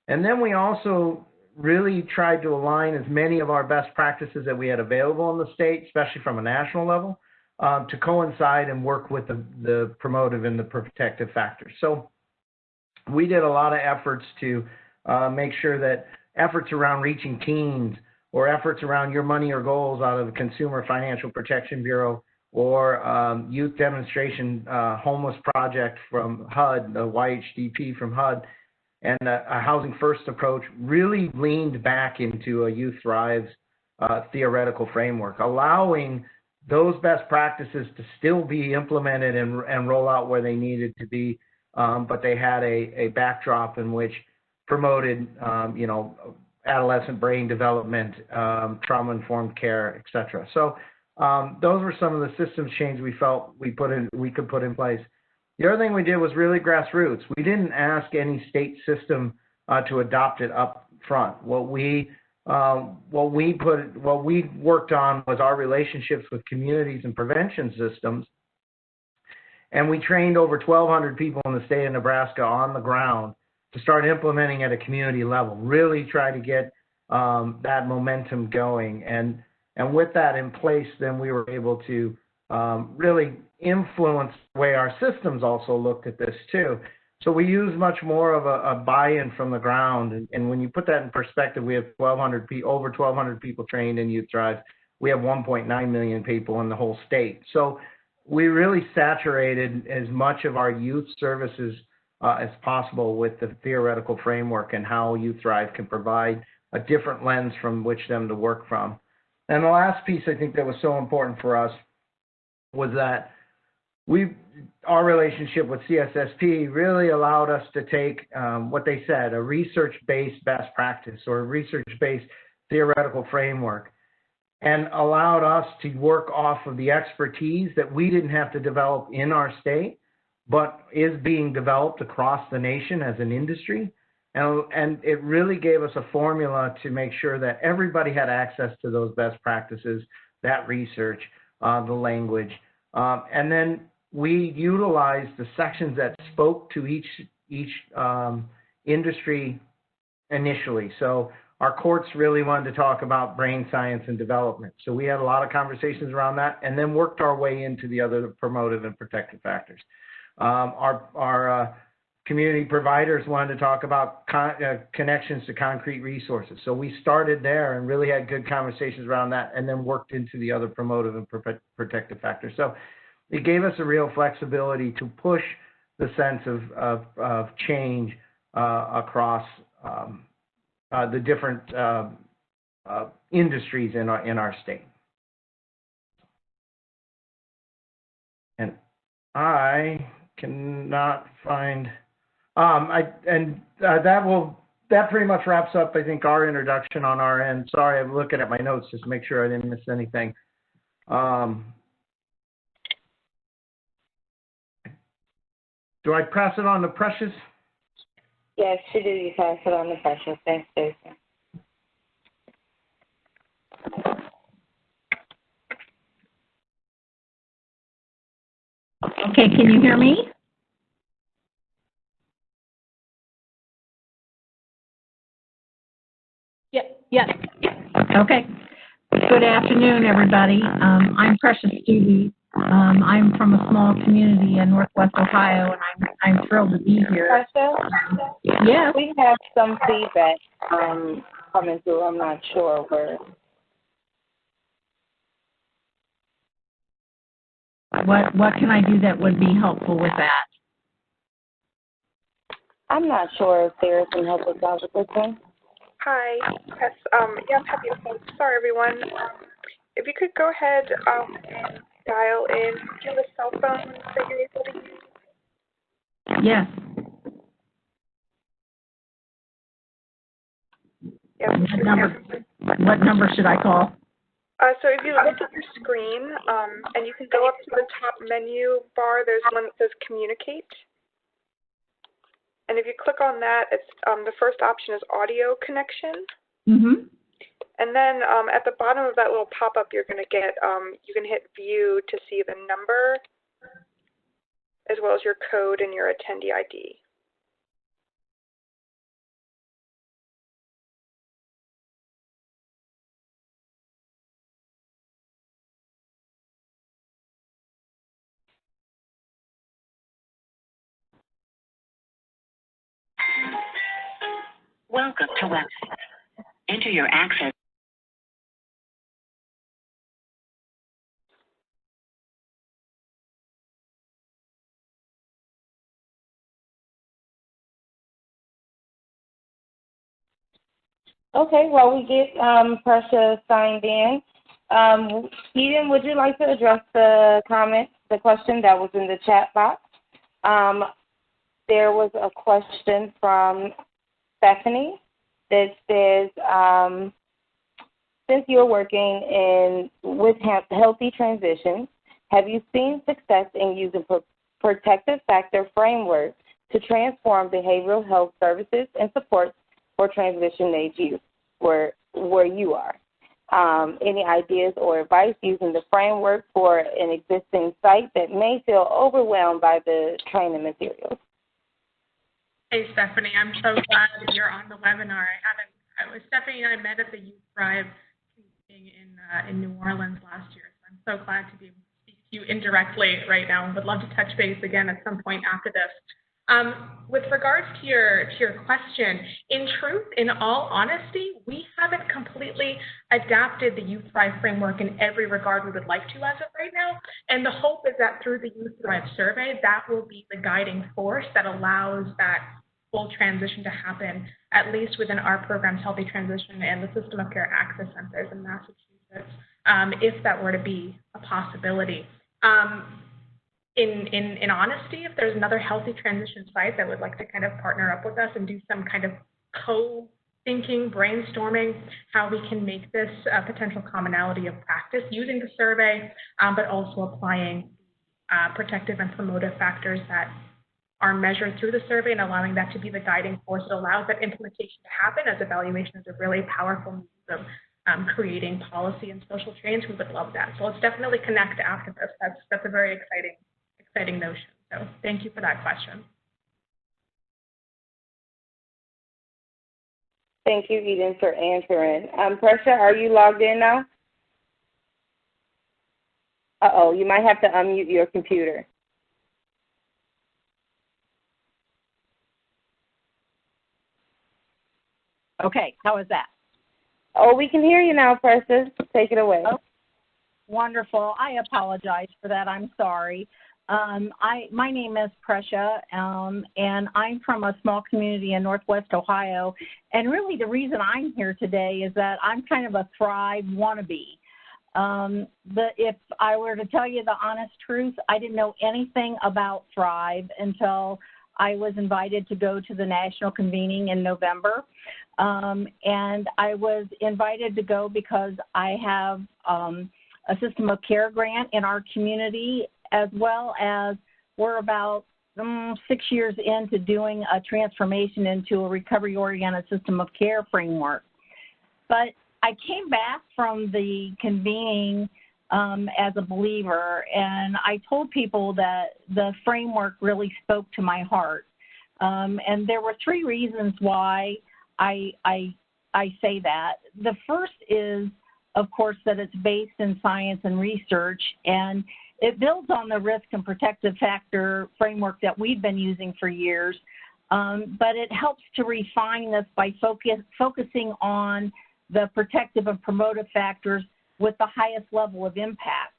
And then we also really tried to align as many of our best practices that we had available in the state, especially from a national level, to coincide and work with the promotive and the protective factors. So we did a lot of efforts to make sure that efforts around reaching teens or efforts around Your Money or Goals out of the Consumer Financial Protection Bureau or Youth Demonstration Homeless Project from HUD, the YHDP from HUD, and a Housing First approach really leaned back into a Youth Thrives theoretical framework, allowing those best practices to still be implemented and roll out where they needed to be, but they had a backdrop in which promoted, you know, adolescent brain development, trauma-informed care, et cetera. So those were some of the systems changes we felt we could put in place. The other thing we did was really grassroots. We didn't ask any state system to adopt it up front. What we worked on was our relationships with communities and prevention systems, and we trained over 1,200 people in the state of Nebraska on the ground to start implementing at a community level. Really try to get that momentum going, and with that in place, then we were able to really influence the way our systems also looked at this too. So we use much more of a buy-in from the ground, and when you put that in perspective, we have over 1,200 people trained in Youth Thrive. We have 1.9 million people in the whole state. So we really saturated as much of our youth services as possible with the theoretical framework and how Youth Thrive can provide a different lens from which them to work from. And the last piece I think that was so important for us was that our relationship with CSSP really allowed us to take what they said, a research-based best practice or a research-based theoretical framework, and allowed us to work off of the expertise that we didn't have to develop in our state, but is being developed across the nation as an industry. And it really gave us a formula to make sure that everybody had access to those best practices, that research, the language. And then we utilized the sections that spoke to each industry initially. So our courts really wanted to talk about brain science and development. So we had a lot of conversations around that and then worked our way into the other promotive and protective factors. Our community providers wanted to talk about connections to concrete resources. So we started there and really had good conversations around that and then worked into the other promotive and protective factors. So it gave us a real flexibility to push the sense of change across the different industries in our state. And I cannot find, that pretty much wraps up, I think, our introduction on our end. Sorry, I'm looking at my notes just to make sure I didn't miss anything. Do I pass it on to Precious? Yes, you do. You pass it on to Precious. Thanks, Jason. Okay, can you hear me? Yes. Okay. Good afternoon, everybody. I'm Precious Stevie. I'm from a small community in Northwest Ohio, and I'm thrilled to be here. Precious? Yes. We have some feedback coming through. I'm not sure where. What can I do that would be helpful with that? I'm not sure if Sarah can help us out with this one. Hi. Yes, I'm happy to help. Sorry, everyone. If you could go ahead and dial in. Do you have a cell phone that you're able to use? Yes. Yes. What number should I call? So if you look at your screen, and you can go up to the top menu bar, there's one that says Communicate. And if you click on that, it's the first option is Audio Connection. Mm-hmm. And then at the bottom of that little pop-up, you're going to get, you can hit View to see the number. as well as your code and your attendee ID. Welcome to website. Enter your access. Okay, well, we get Precious signed in. Eden, would you like to address the question that was in the chat box? There was a question from Stephanie that says, since you're working with healthy transitions, have you seen success in using protective factor framework to transform behavioral health services and supports for transition-age youth where you are? Any ideas or advice using the framework for an existing site that may feel overwhelmed by the training materials? Hey, Stephanie, I'm so glad that you're on the webinar. Stephanie and I met at the Youth Thrive meeting in New Orleans last year, so I'm so glad to be able to speak to you indirectly right now, and would love to touch base again at some point after this. With regards to your question, in truth, in all honesty, we haven't completely adapted the Youth Thrive framework in every regard we would like to as of right now. And the hope is that through the Youth Thrive survey, that will be the guiding force that allows that full transition to happen, at least within our program's Healthy Transition and the System of Care Access Centers in Massachusetts, if that were to be a possibility. In honesty, if there's another healthy transition site that would like to kind of partner up with us and do some kind of co-thinking, brainstorming, how we can make this a potential commonality of practice using the survey, but also applying protective and promotive factors that are measured through the survey and allowing that to be the guiding force that allows that implementation to happen, as evaluation is a really powerful means of creating policy and social change. We would love that. So let's definitely connect after this. That's a very exciting notion. So thank you for that question. Thank you, Eden, for answering. Pressure, are you logged in now? Uh-oh, you might have to unmute your computer. Okay, how is that? Oh, we can hear you now, Precious. Take it away. Oh, wonderful. I apologize for that. I'm sorry. My name is Precious, and I'm from a small community in Northwest Ohio. And really the reason I'm here today is that I'm kind of a Thrive wannabe. If I were to tell you the honest truth, I didn't know anything about Thrive until I was invited to go to the national convening in November. And I was invited to go because I have a system of care grant in our community, as well as we're about 6 years into doing a transformation into a recovery-oriented system of care framework. But I came back from the convening as a believer, and I told people that the framework really spoke to my heart. And there were 3 reasons why I say that. The first is, of course, that it's based in science and research, and it builds on the risk and protective factor framework that we've been using for years, but it helps to refine this by focusing on the protective and promotive factors with the highest level of impact.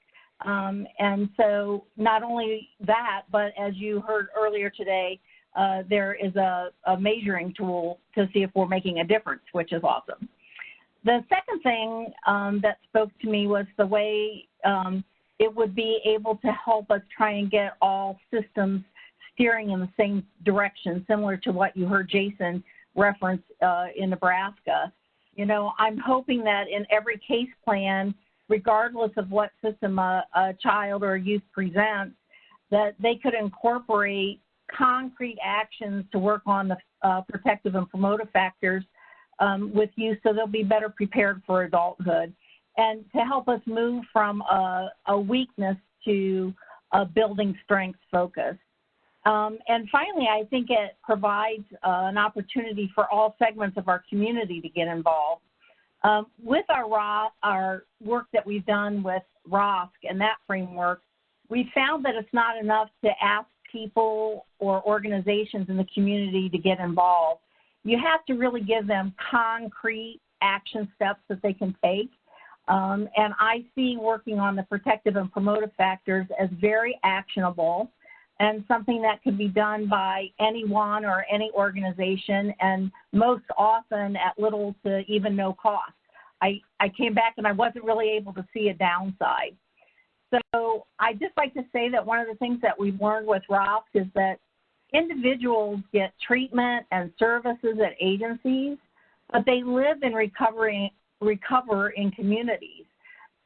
And so not only that, but as you heard earlier today, there is a measuring tool to see if we're making a difference, which is awesome. The second thing that spoke to me was the way it would be able to help us try and get all systems steering in the same direction, similar to what you heard Jason reference in Nebraska. You know, I'm hoping that in every case plan, regardless of what system a child or a youth presents, that they could incorporate concrete actions to work on the protective and promotive factors with youth, so they'll be better prepared for adulthood, and to help us move from a weakness to a building strength focus. And finally, I think it provides an opportunity for all segments of our community to get involved. With our work that we've done with ROSC and that framework, we found that it's not enough to ask people or organizations in the community to get involved. You have to really give them concrete action steps that they can take. And I see working on the protective and promotive factors as very actionable and something that can be done by anyone or any organization, and most often at little to even no cost. I came back and I wasn't really able to see a downside. So I just like to say that one of the things that we've learned with ROSC is that individuals get treatment and services at agencies, but they live and recover in communities.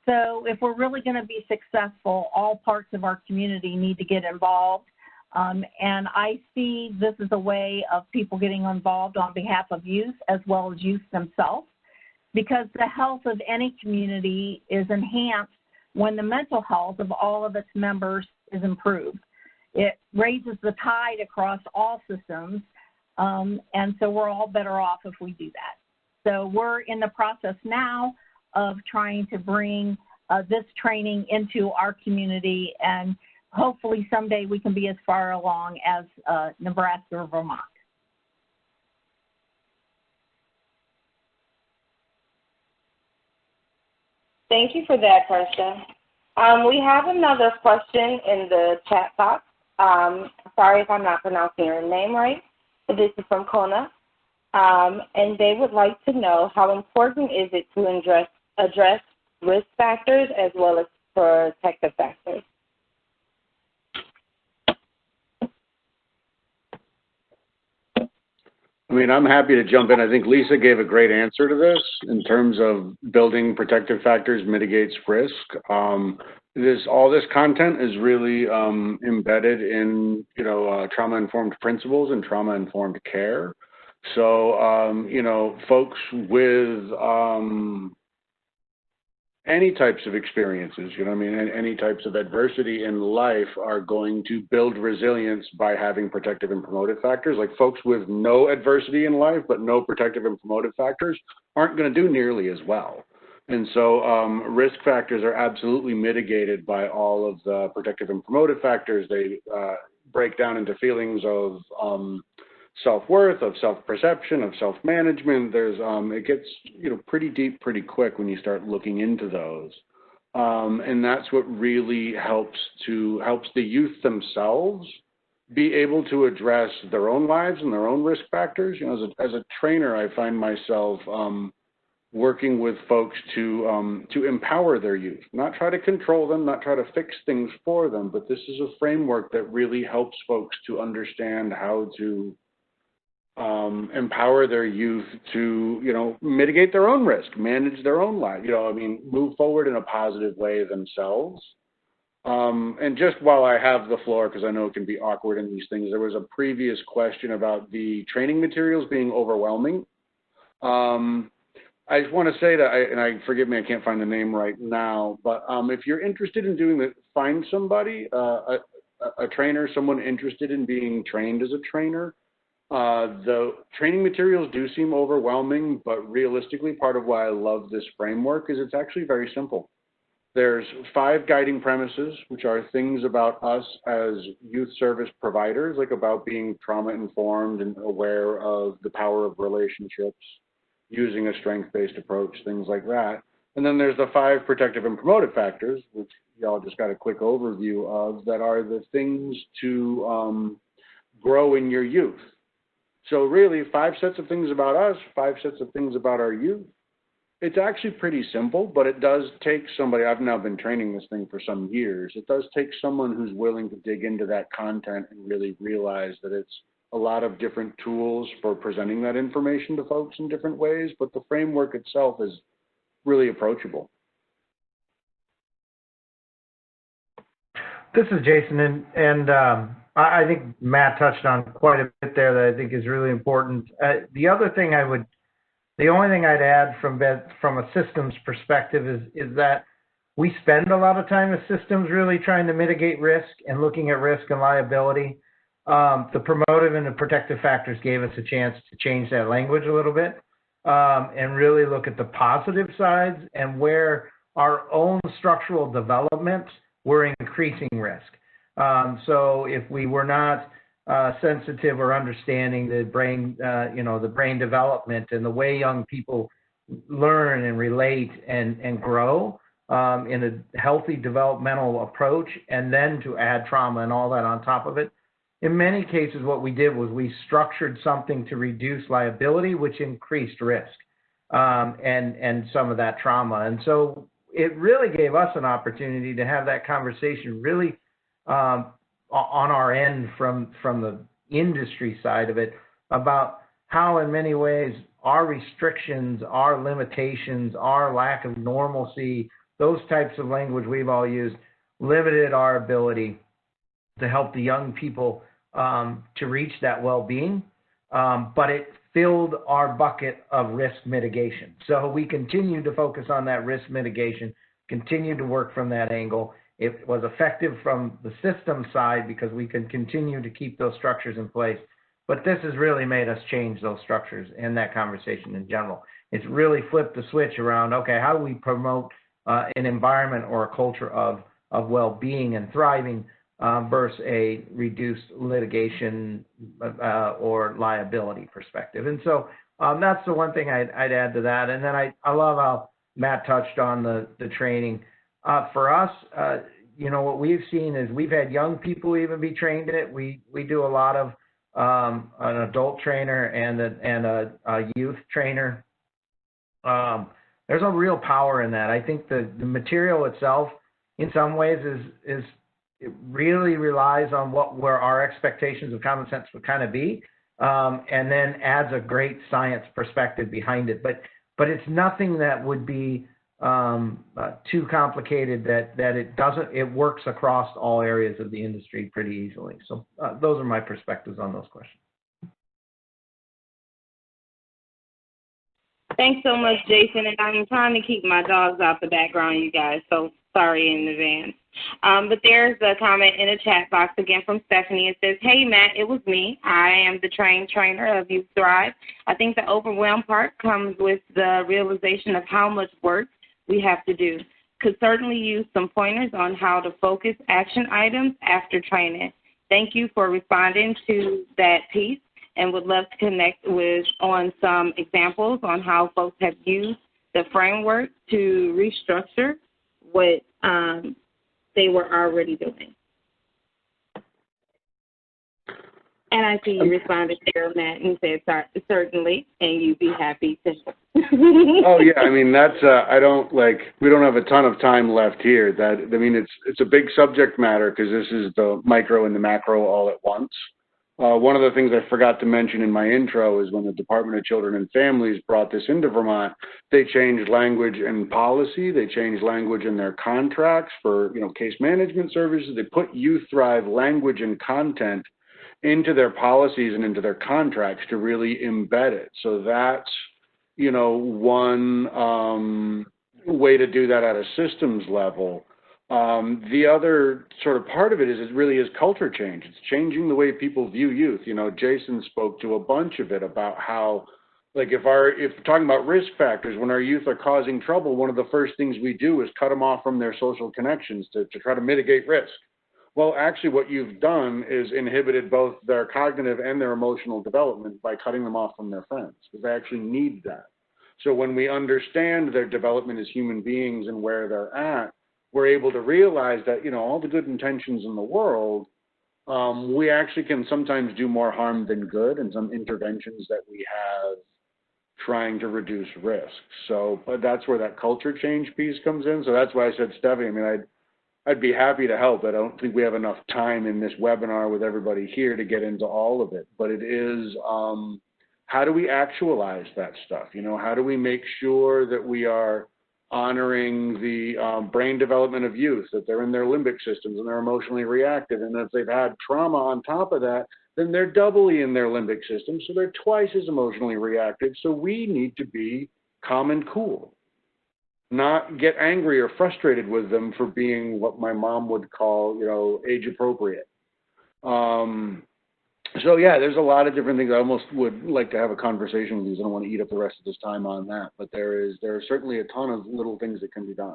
So if we're really going to be successful, all parts of our community need to get involved. And I see this as a way of people getting involved on behalf of youth as well as youth themselves, because the health of any community is enhanced when the mental health of all of its members is improved. It raises the tide across all systems, and so we're all better off if we do that. So we're in the process now of trying to bring this training into our community, and hopefully someday we can be as far along as Nebraska or Vermont. Thank you for that, Presha. We have another question in the chat box. Sorry if I'm not pronouncing your name right, but this is from Kona. And they would like to know how important is it to address risk factors as well as protective factors? I mean, I'm happy to jump in. I think Lisa gave a great answer to this in terms of building protective factors mitigates risk. All this content is really embedded in, trauma-informed principles and trauma-informed care. So, folks with any types of experiences, any types of adversity in life are going to build resilience by having protective and promotive factors. Like folks with no adversity in life but no protective and promotive factors aren't going to do nearly as well. And so risk factors are absolutely mitigated by all of the protective and promotive factors. They break down into feelings of self-worth, of self-perception, of self-management. There's it gets pretty deep pretty quick when you start looking into those, and that's what really helps the youth themselves be able to address their own lives and their own risk factors. As a trainer, I find myself working with folks to empower their youth, not try to control them, not try to fix things for them, but this is a framework that really helps folks to understand how to empower their youth to, mitigate their own risk, manage their own life, move forward in a positive way themselves. And just while I have the floor, because I know it can be awkward in these things, there was a previous question about the training materials being overwhelming. I just want to say that, forgive me, I can't find the name right now, but if you're interested in doing that, find somebody, a trainer, someone interested in being trained as a trainer. The training materials do seem overwhelming, but realistically, part of why I love this framework is it's actually very simple. There's 5 guiding premises, which are things about us as youth service providers, like about being trauma-informed and aware of the power of relationships, using a strength-based approach, things like that. And then there's the 5 protective and promotive factors, which y'all just got a quick overview of, that are the things to grow in your youth. So really, 5 sets of things about us, 5 sets of things about our youth. It's actually pretty simple, but it does take somebody, I've now been training this thing for some years, it does take someone who's willing to dig into that content and really realize that it's a lot of different tools for presenting that information to folks in different ways, but the framework itself is really approachable. This is Jason, and I think Matt touched on quite a bit there that I think is really important. The only thing I'd add from a systems perspective is that we spend a lot of time as systems really trying to mitigate risk and looking at risk and liability. the promotive and the protective factors gave us a chance to change that language a little bit and really look at the positive sides and where our own structural development were increasing risk. So if we were not sensitive or understanding the brain, the brain development and the way young people learn and relate and grow in a healthy developmental approach, and then to add trauma and all that on top of it. In many cases, what we did was we structured something to reduce liability, which increased risk and some of that trauma. And so it really gave us an opportunity to have that conversation really on our end from the industry side of it about how in many ways our restrictions, our limitations, our lack of normalcy, those types of language we've all used, limited our ability to help the young people to reach that well-being, but it filled our bucket of risk mitigation. So we continue to focus on that risk mitigation, continue to work from that angle. It was effective from the system side because we can continue to keep those structures in place. But this has really made us change those structures in that conversation in general. It's really flipped the switch around, okay, how do we promote an environment or a culture of well-being and thriving versus a reduced litigation or liability perspective. And so that's the one thing I'd add to that. And then I love how Matt touched on the training. For us, what we've seen is we've had young people even be trained in it. We do a lot of an adult trainer and a youth trainer. There's a real power in that. I think the material itself, in some ways, it really relies on where our expectations of common sense would kind of be, and then adds a great science perspective behind it. But it's nothing that would be too complicated that it works across all areas of the industry pretty easily. So those are my perspectives on those questions. Thanks so much, Jason. And I'm trying to keep my dogs out the background, you guys, so sorry in advance. But there's a comment in the chat box again from Stephanie. It says, hey, Matt, it was me. I am the trainer of Youth Thrive. I think the overwhelm part comes with the realization of how much work we have to do. Could certainly use some pointers on how to focus action items after training. Thank you for responding to that piece, and would love to connect on some examples on how folks have used the framework to restructure what they were already doing. And I see you responded there, Matt, and said certainly, and you'd be happy to. Oh yeah, I mean that's we don't have a ton of time left here. It's a big subject matter because this is the micro and the macro all at once. One of the things I forgot to mention in my intro is when the Department of Children and Families brought this into Vermont, they changed language and policy. They changed language in their contracts for case management services. They put Youth Thrive language and content into their policies and into their contracts to really embed it. So that's one way to do that at a systems level. The other sort of part of it really is culture change. It's changing the way people view youth. Jason spoke to a bunch of it about how, if we're talking about risk factors, when our youth are causing trouble, one of the first things we do is cut them off from their social connections to try to mitigate risk. Well, actually what you've done is inhibited both their cognitive and their emotional development by cutting them off from their friends, because they actually need that. So when we understand their development as human beings and where they're at, we're able to realize that, all the good intentions in the world, we actually can sometimes do more harm than good in some interventions that we have trying to reduce risk. So but that's where that culture change piece comes in. So that's why I said, Stephanie, I'd be happy to help. I don't think we have enough time in this webinar with everybody here to get into all of it. But it is, how do we actualize that stuff? How do we make sure that we are honoring the brain development of youth, that they're in their limbic systems and they're emotionally reactive, and if they've had trauma on top of that, then they're doubly in their limbic system, so they're twice as emotionally reactive. So we need to be calm and cool, not get angry or frustrated with them for being what my mom would call, age appropriate. So yeah, there's a lot of different things. I almost would like to have a conversation with you. I don't want to eat up the rest of this time on that, but there are certainly a ton of little things that can be done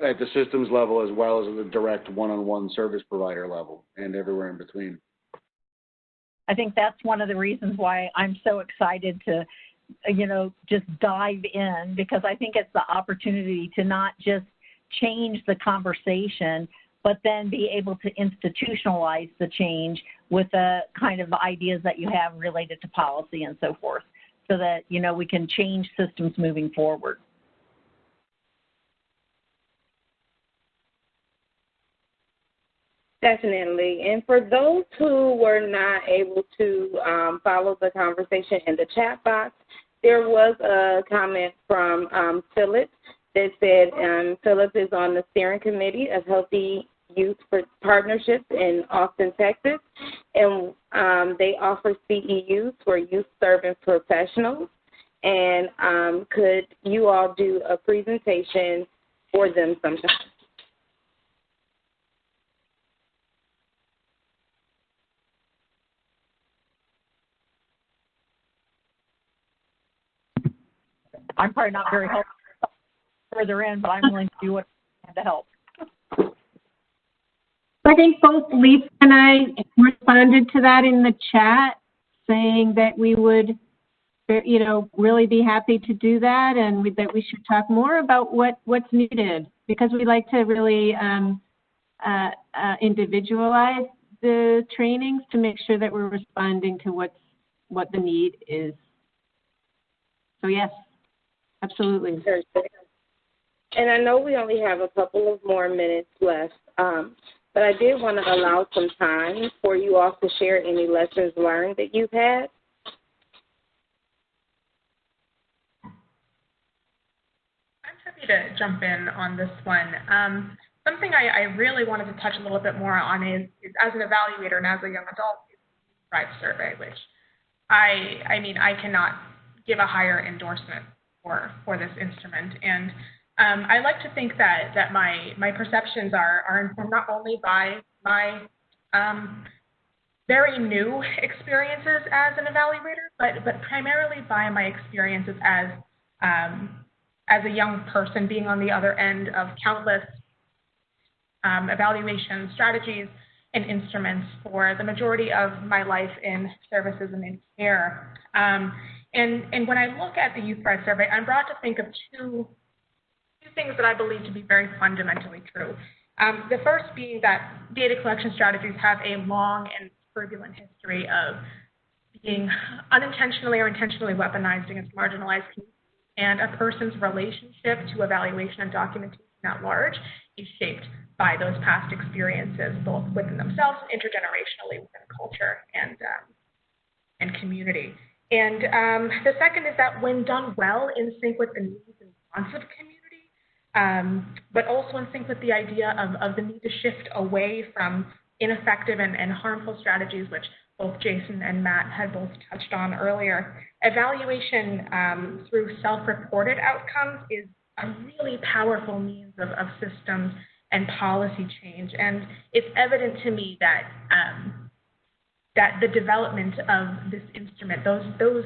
at the systems level as well as at the direct one-on-one service provider level and everywhere in between. I think that's one of the reasons why I'm so excited to, just dive in, because I think it's the opportunity to not just change the conversation, but then be able to institutionalize the change with the kind of ideas that you have related to policy and so forth, so that, we can change systems moving forward. Definitely. And for those who were not able to follow the conversation in the chat box, there was a comment from Philip that said Philip is on the steering committee of Healthy Youth Partnerships in Austin, Texas, and they offer CEUs for youth serving professionals. And could you all do a presentation for them sometime? I'm probably not very helpful further in, but I'm willing to do what I can to help. I think both Lisa and I responded to that in the chat, saying that we would, really be happy to do that, and that we should talk more about what's needed, because we like to really individualize the trainings to make sure that we're responding to what the need is. So yes, absolutely. And I know we only have a couple of more minutes left, but I did want to allow some time for you all to share any lessons learned that you've had. I'm happy to jump in on this one. Something I really wanted to touch a little bit more on is as an evaluator and as a young adult, is the Thrive survey, which I cannot give a higher endorsement for this instrument. And I like to think that my perceptions are informed not only by my very new experiences as an evaluator, but primarily by my experiences as a young person being on the other end of countless evaluation strategies and instruments for the majority of my life in services and in care. And when I look at the Youth Thrive survey, I'm brought to think of two things that I believe to be very fundamentally true. The first being that data collection strategies have a long and turbulent history of being unintentionally or intentionally weaponized against marginalized communities, and a person's relationship to evaluation and documentation at large is shaped by those past experiences, both within themselves, intergenerationally within culture and community. And the second is that when done well in sync with the needs and wants of community, but also in sync with the idea of the need to shift away from ineffective and harmful strategies, which both Jason and Matt had both touched on earlier, evaluation through self-reported outcomes is a really powerful means of systems and policy change. And it's evident to me that that the development of this instrument, those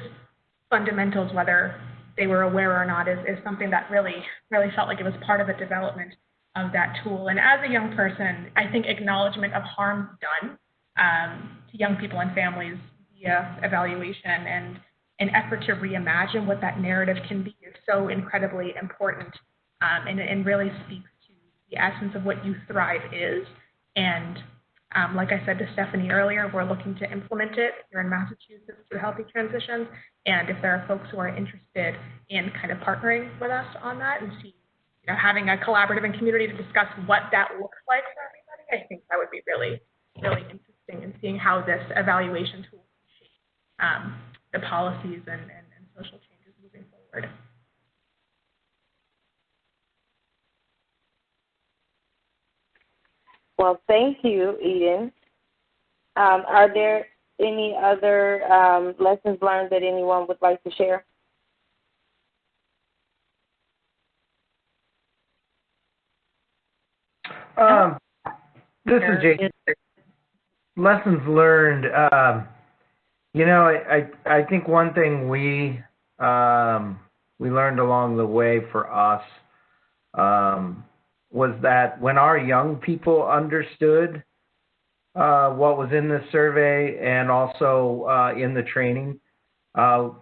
fundamentals, whether they were aware or not, is something that really felt like it was part of the development of that tool. And as a young person, I think acknowledgement of harm done to young people and families via evaluation and an effort to reimagine what that narrative can be is so incredibly important, and really speaks to the essence of what Youth Thrive is. And like I said to Stephanie earlier, we're looking to implement it here in Massachusetts through Healthy Transitions. And if there are folks who are interested in kind of partnering with us on that and having a collaborative and community to discuss what that looks like for everybody, I think that would be really, really interesting in seeing how this evaluation tool can shape the policies and social changes moving forward. Well, thank you, Eden. Are there any other lessons learned that anyone would like to share? This is Jason. lessons learned. You know, I think one thing we learned along the way for us was that when our young people understood what was in the survey and also in the training,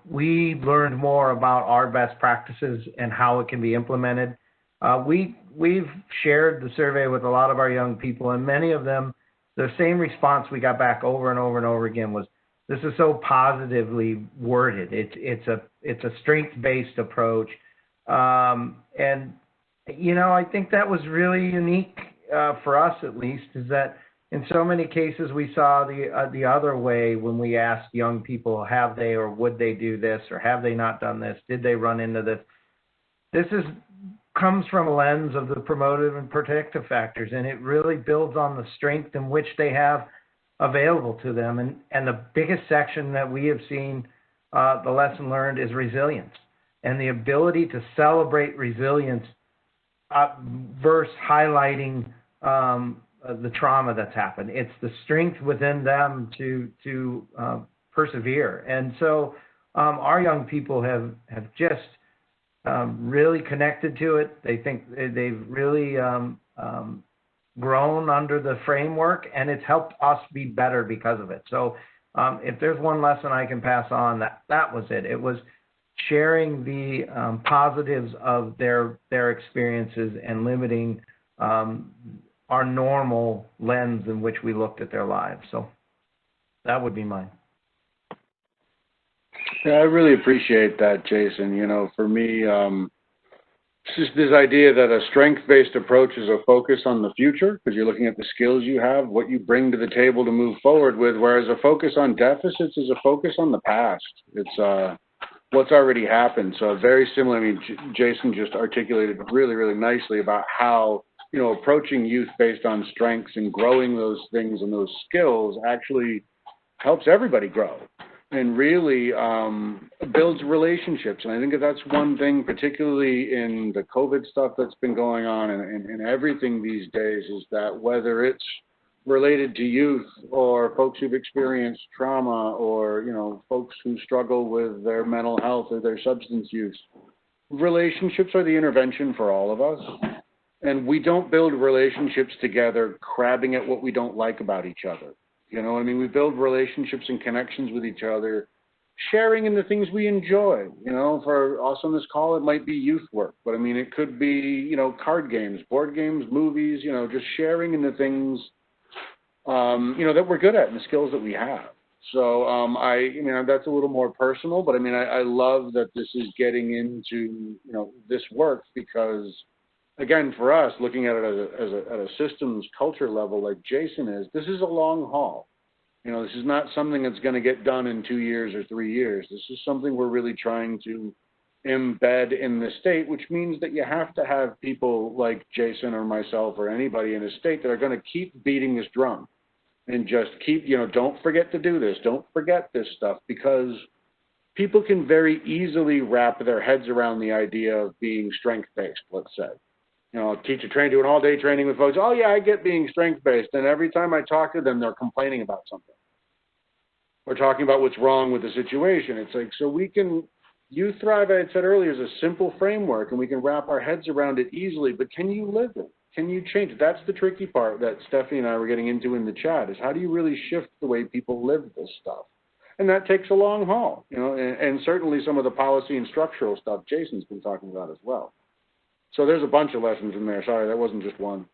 we learned more about our best practices and how it can be implemented. We've shared the survey with a lot of our young people, and many of them, the same response we got back over and over and over again was, "This is so positively worded. It's a strength-based approach," and you know, I think that was really unique for us, at least, is that in so many cases we saw the other way when we asked young people, have they or would they do this, or have they not done this? Did they run into this? This comes from a lens of the promotive and protective factors, and it really builds on the strength in which they have available to them. And the biggest section that we have seen, the lesson learned, is resilience, and the ability to celebrate resilience versus highlighting the trauma that's happened. It's the strength within them to persevere. And so our young people have just really connected to it. They think they've really grown under the framework, and it's helped us be better because of it. So if there's one lesson I can pass on, that was it. It was sharing the positives of their experiences and limiting our normal lens in which we looked at their lives. So that would be mine. Yeah, I really appreciate that, Jason. You know, for me, it's just this idea that a strength-based approach is a focus on the future, because you're looking at the skills you have, what you bring to the table to move forward with, whereas a focus on deficits is a focus on the past. It's what's already happened. So very similar. I mean, Jason just articulated really, really nicely about how, you know, approaching youth based on strengths and growing those things and those skills actually helps everybody grow and really builds relationships. And I think that's one thing, particularly in the COVID stuff that's been going on and everything these days, is that whether it's related to youth or folks who've experienced trauma or, you know, folks who struggle with their mental health or their substance use, relationships are the intervention for all of us. And we don't build relationships together crabbing at what we don't like about each other. You know, I mean, we build relationships and connections with each other, sharing in the things we enjoy. You know, for us on this call, it might be youth work, but I mean, it could be, you know, card games, board games, movies, you know, just sharing in the things, you know, that we're good at and the skills that we have. So you know, that's a little more personal, but I mean, I love that this is getting into, you know, this work because, again, for us, looking at it at a systems culture level like Jason is, this is a long haul. You know, this is not something that's going to get done in 2 years or 3 years. This is something we're really trying to embed in the state, which means that you have to have people like Jason or myself or anybody in a state that are going to keep beating this drum and just keep, you know, don't forget to do this, don't forget this stuff, because people can very easily wrap their heads around the idea of being strength-based, let's say. You know, teacher trained, do an all-day training with folks. Oh, yeah, I get being strength-based. And every time I talk to them, they're complaining about something. Or talking about what's wrong with the situation. It's like, so we can, Youth Thrive, I had said earlier, is a simple framework, and we can wrap our heads around it easily. But can you live it? Can you change it? That's the tricky part that Stephanie and I were getting into in the chat, is how do you really shift the way people live this stuff? And that takes a long haul, you know, and certainly some of the policy and structural stuff Jason's been talking about as well. So there's a bunch of lessons in there. Sorry, that wasn't just one.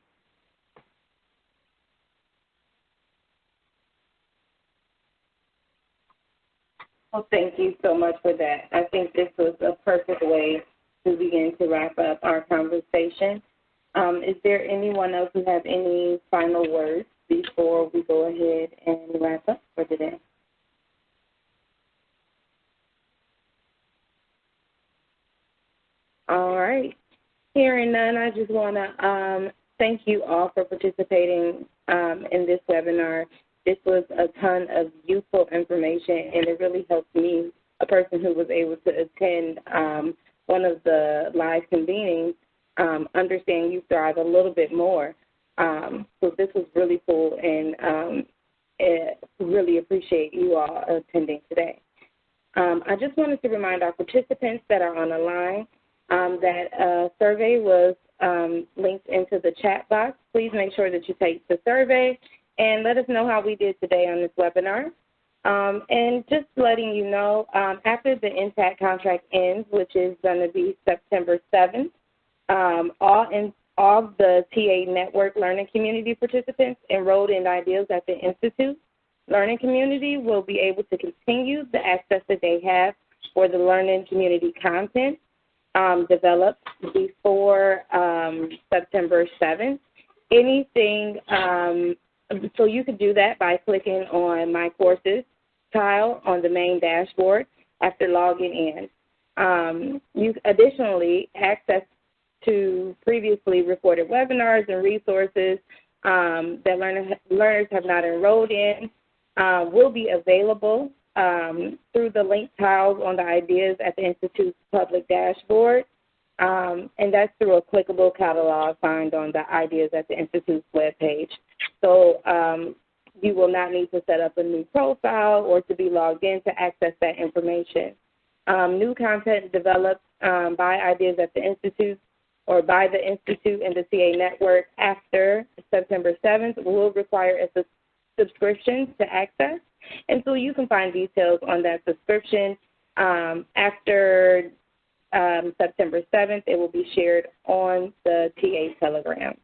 Well, thank you so much for that. I think this was a perfect way to begin to wrap up our conversation. Is there anyone else who have any final words before we go ahead and wrap up for today? All right. Hearing none, I just want to thank you all for participating in this webinar. This was a ton of useful information, and it really helped me, a person who was able to attend one of the live convenings, understand Youth Thrive a little bit more. So this was really cool, and really appreciate you all attending today. I just wanted to remind our participants that are on the line that a survey was linked into the chat box. Please make sure that you take the survey and let us know how we did today on this webinar. And just letting you know, after the INTACT contract ends, which is going to be September 7th, all the TA Network Learning Community participants enrolled in Ideas at the Institute Learning Community will be able to continue the access that they have for the learning community content developed before September 7th. Anything, so you could do that by clicking on My Courses tile on the main dashboard after logging in. You additionally access to previously recorded webinars and resources that learners have not enrolled in will be available through the link tiles on the Ideas at the Institute's public dashboard, and that's through a clickable catalog found on the Ideas at the Institute's webpage. So you will not need to set up a new profile or to be logged in to access that information. New content developed by Ideas at the Institute or by the Institute and the CA Network after September 7th will require a subscription to access. And so you can find details on that subscription after September 7th. It will be shared on the TA Telegram.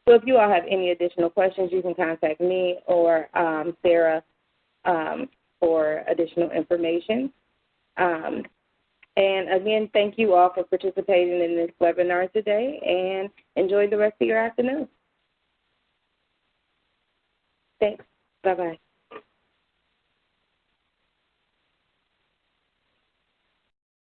So if you all have any additional questions, you can contact me or Sarah for additional information. And again, thank you all for participating in this webinar today, and enjoy the rest of your afternoon. Thanks. Bye-bye.